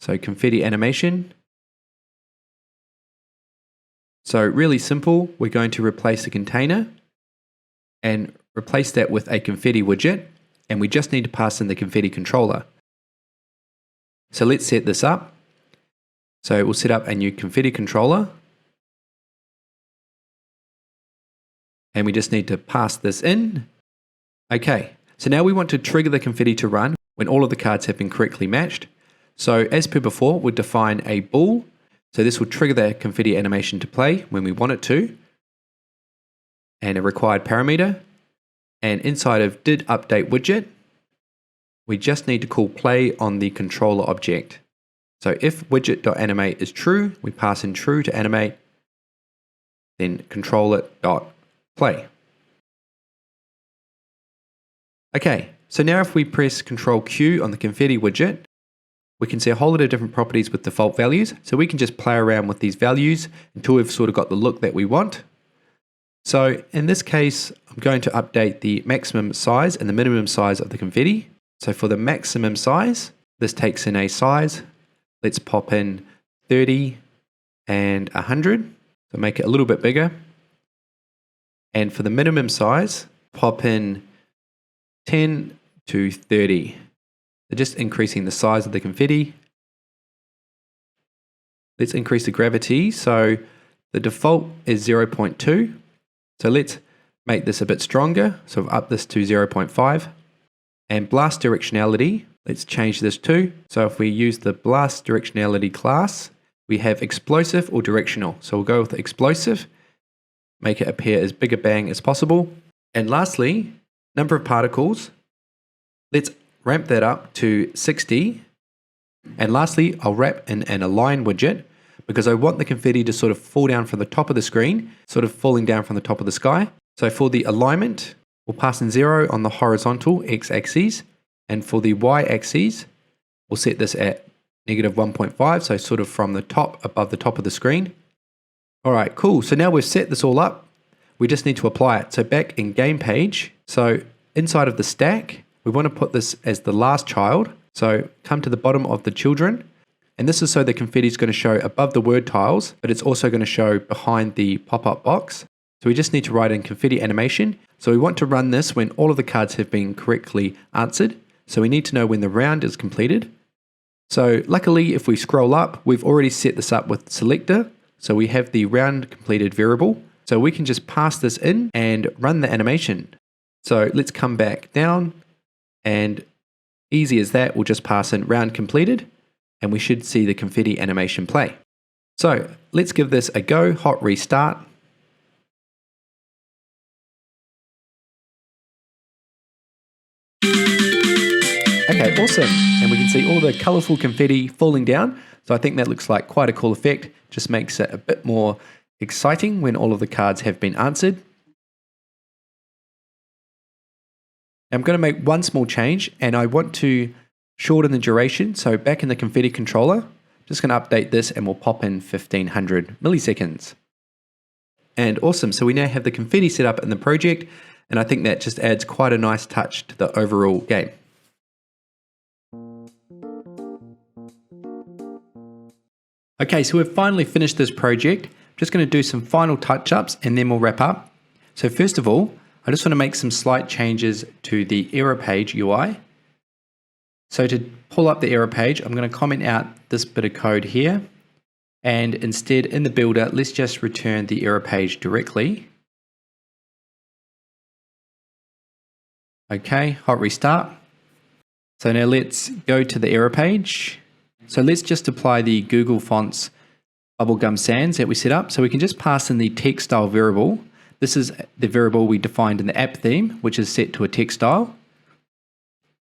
so Confetti Animation. So really simple, we're going to replace the container and replace that with a confetti widget, and we just need to pass in the confetti controller. So let's set this up. So we'll set up a new confetti controller. And we just need to pass this in. Okay, so now we want to trigger the confetti to run when all of the cards have been correctly matched. So as per before, we'll define a bool. So this will trigger the confetti animation to play when we want it to. And a required parameter. And inside of did update widget, we just need to call play on the controller object. So if widget.animate is true, we pass in true to animate, then controller.play. Okay, so now if we press Control Q on the confetti widget, we can see a whole lot of different properties with default values. So we can just play around with these values until we've sort of got the look that we want. So in this case, I'm going to update the maximum size and the minimum size of the confetti. So for the maximum size, this takes in a size. Let's pop in 30 and 100. So make it a little bit bigger. And for the minimum size, pop in 10 to 30. So just increasing the size of the confetti. Let's increase the gravity. So the default is 0.2. So let's make this a bit stronger. So I've upped this to 0.5. And blast directionality, let's change this to. So if we use the blast directionality class, we have explosive or directional. So we'll go with explosive, make it appear as big a bang as possible. And lastly, number of particles, let's ramp that up to 60. And lastly, I'll wrap in an align widget because I want the confetti to sort of fall down from the top of the screen, sort of falling down from the top of the sky. So for the alignment, we'll pass in 0 on the horizontal x-axis, and for the y-axis, we'll set this at -1.5, so sort of from the top, above the top of the screen. All right, cool. So now we've set this all up. We just need to apply it. So back in game page, so inside of the stack, we want to put this as the last child. So come to the bottom of the children, and this is so the confetti is going to show above the word tiles, but it's also going to show behind the pop-up box. So we just need to write in confetti animation. So we want to run this when all of the cards have been correctly answered. So we need to know when the round is completed. So luckily, if we scroll up, we've already set this up with selector. So we have the round completed variable. So we can just pass this in and run the animation. So let's come back down, and easy as that, we'll just pass in round completed, and we should see the confetti animation play. So let's give this a go, hot restart. Okay, awesome. And we can see all the colorful confetti falling down. So I think that looks like quite a cool effect. Just makes it a bit more exciting when all of the cards have been answered. I'm going to make one small change, and I want to shorten the duration. So back in the confetti controller, just going to update this, and we'll pop in 1500 milliseconds. And awesome. So we now have the confetti set up in the project. And I think that just adds quite a nice touch to the overall game. Okay, so we've finally finished this project. I'm just going to do some final touch-ups and then we'll wrap up. So first of all, I just want to make some slight changes to the error page UI. So to pull up the error page, I'm going to comment out this bit of code here. And instead in the builder, let's just return the error page directly. Okay, hot restart. So now let's go to the error page. So let's just apply the Google Fonts bubblegum sans that we set up. So we can just pass in the text style variable. This is the variable we defined in the app theme, which is set to a text style.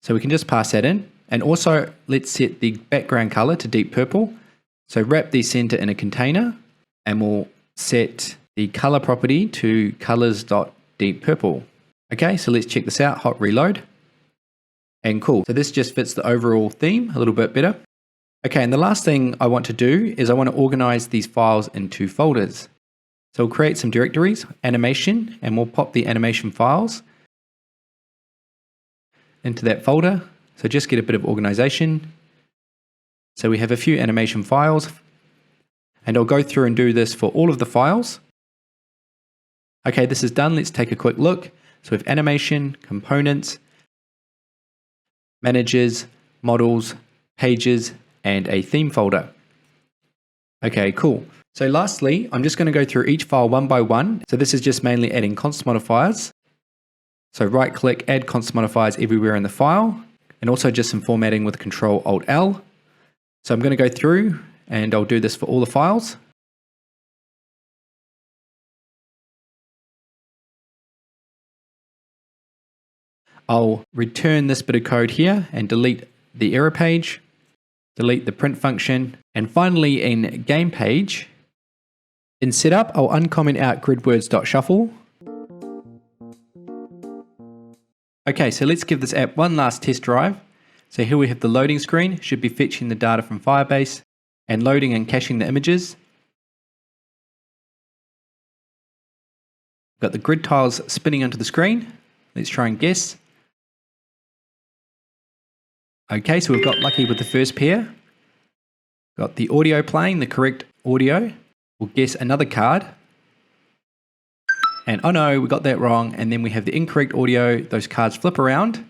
So we can just pass that in. And also let's set the background color to deep purple. So wrap the center in a container and we'll set the color property to colors.deepPurple. Okay, so let's check this out, hot reload. And cool, so this just fits the overall theme a little bit better. Okay, and the last thing I want to do is I want to organize these files into folders. So we'll create some directories, animation, and we'll pop the animation files into that folder. So just get a bit of organization. So we have a few animation files, and I'll go through and do this for all of the files. Okay, this is done. Let's take a quick look. So we have animation, components, managers, models, pages, and a theme folder. Okay, cool. So lastly, I'm just going to go through each file one by one. So this is just mainly adding constant modifiers. So right click, add constant modifiers everywhere in the file, and also just some formatting with Control-Alt-L. So I'm going to go through and I'll do this for all the files. I'll return this bit of code here and delete the error page, delete the print function, and finally in game page, in setup, I'll uncomment out gridwords.shuffle. Okay, so let's give this app one last test drive. So here we have the loading screen, should be fetching the data from Firebase and loading and caching the images. Got the grid tiles spinning onto the screen. Let's try and guess. Okay, so we've got lucky with the first pair. Got the audio playing, the correct audio. We'll guess another card. And oh no, we got that wrong. And then we have the incorrect audio. Those cards flip around.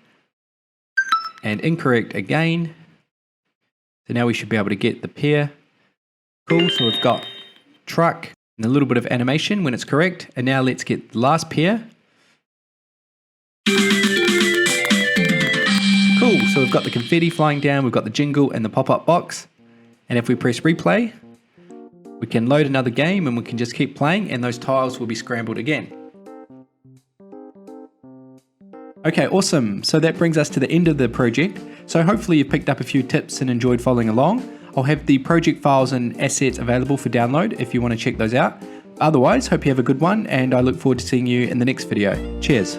And incorrect again. So now we should be able to get the pair. Cool, so we've got truck and a little bit of animation when it's correct. And now let's get the last pair. Cool, so we've got the confetti flying down, we've got the jingle and the pop-up box. And if we press replay, we can load another game and we can just keep playing and those tiles will be scrambled again. Okay, awesome. So that brings us to the end of the project. So hopefully you've picked up a few tips and enjoyed following along. I'll have the project files and assets available for download if you want to check those out. Otherwise, hope you have a good one and I look forward to seeing you in the next video. Cheers.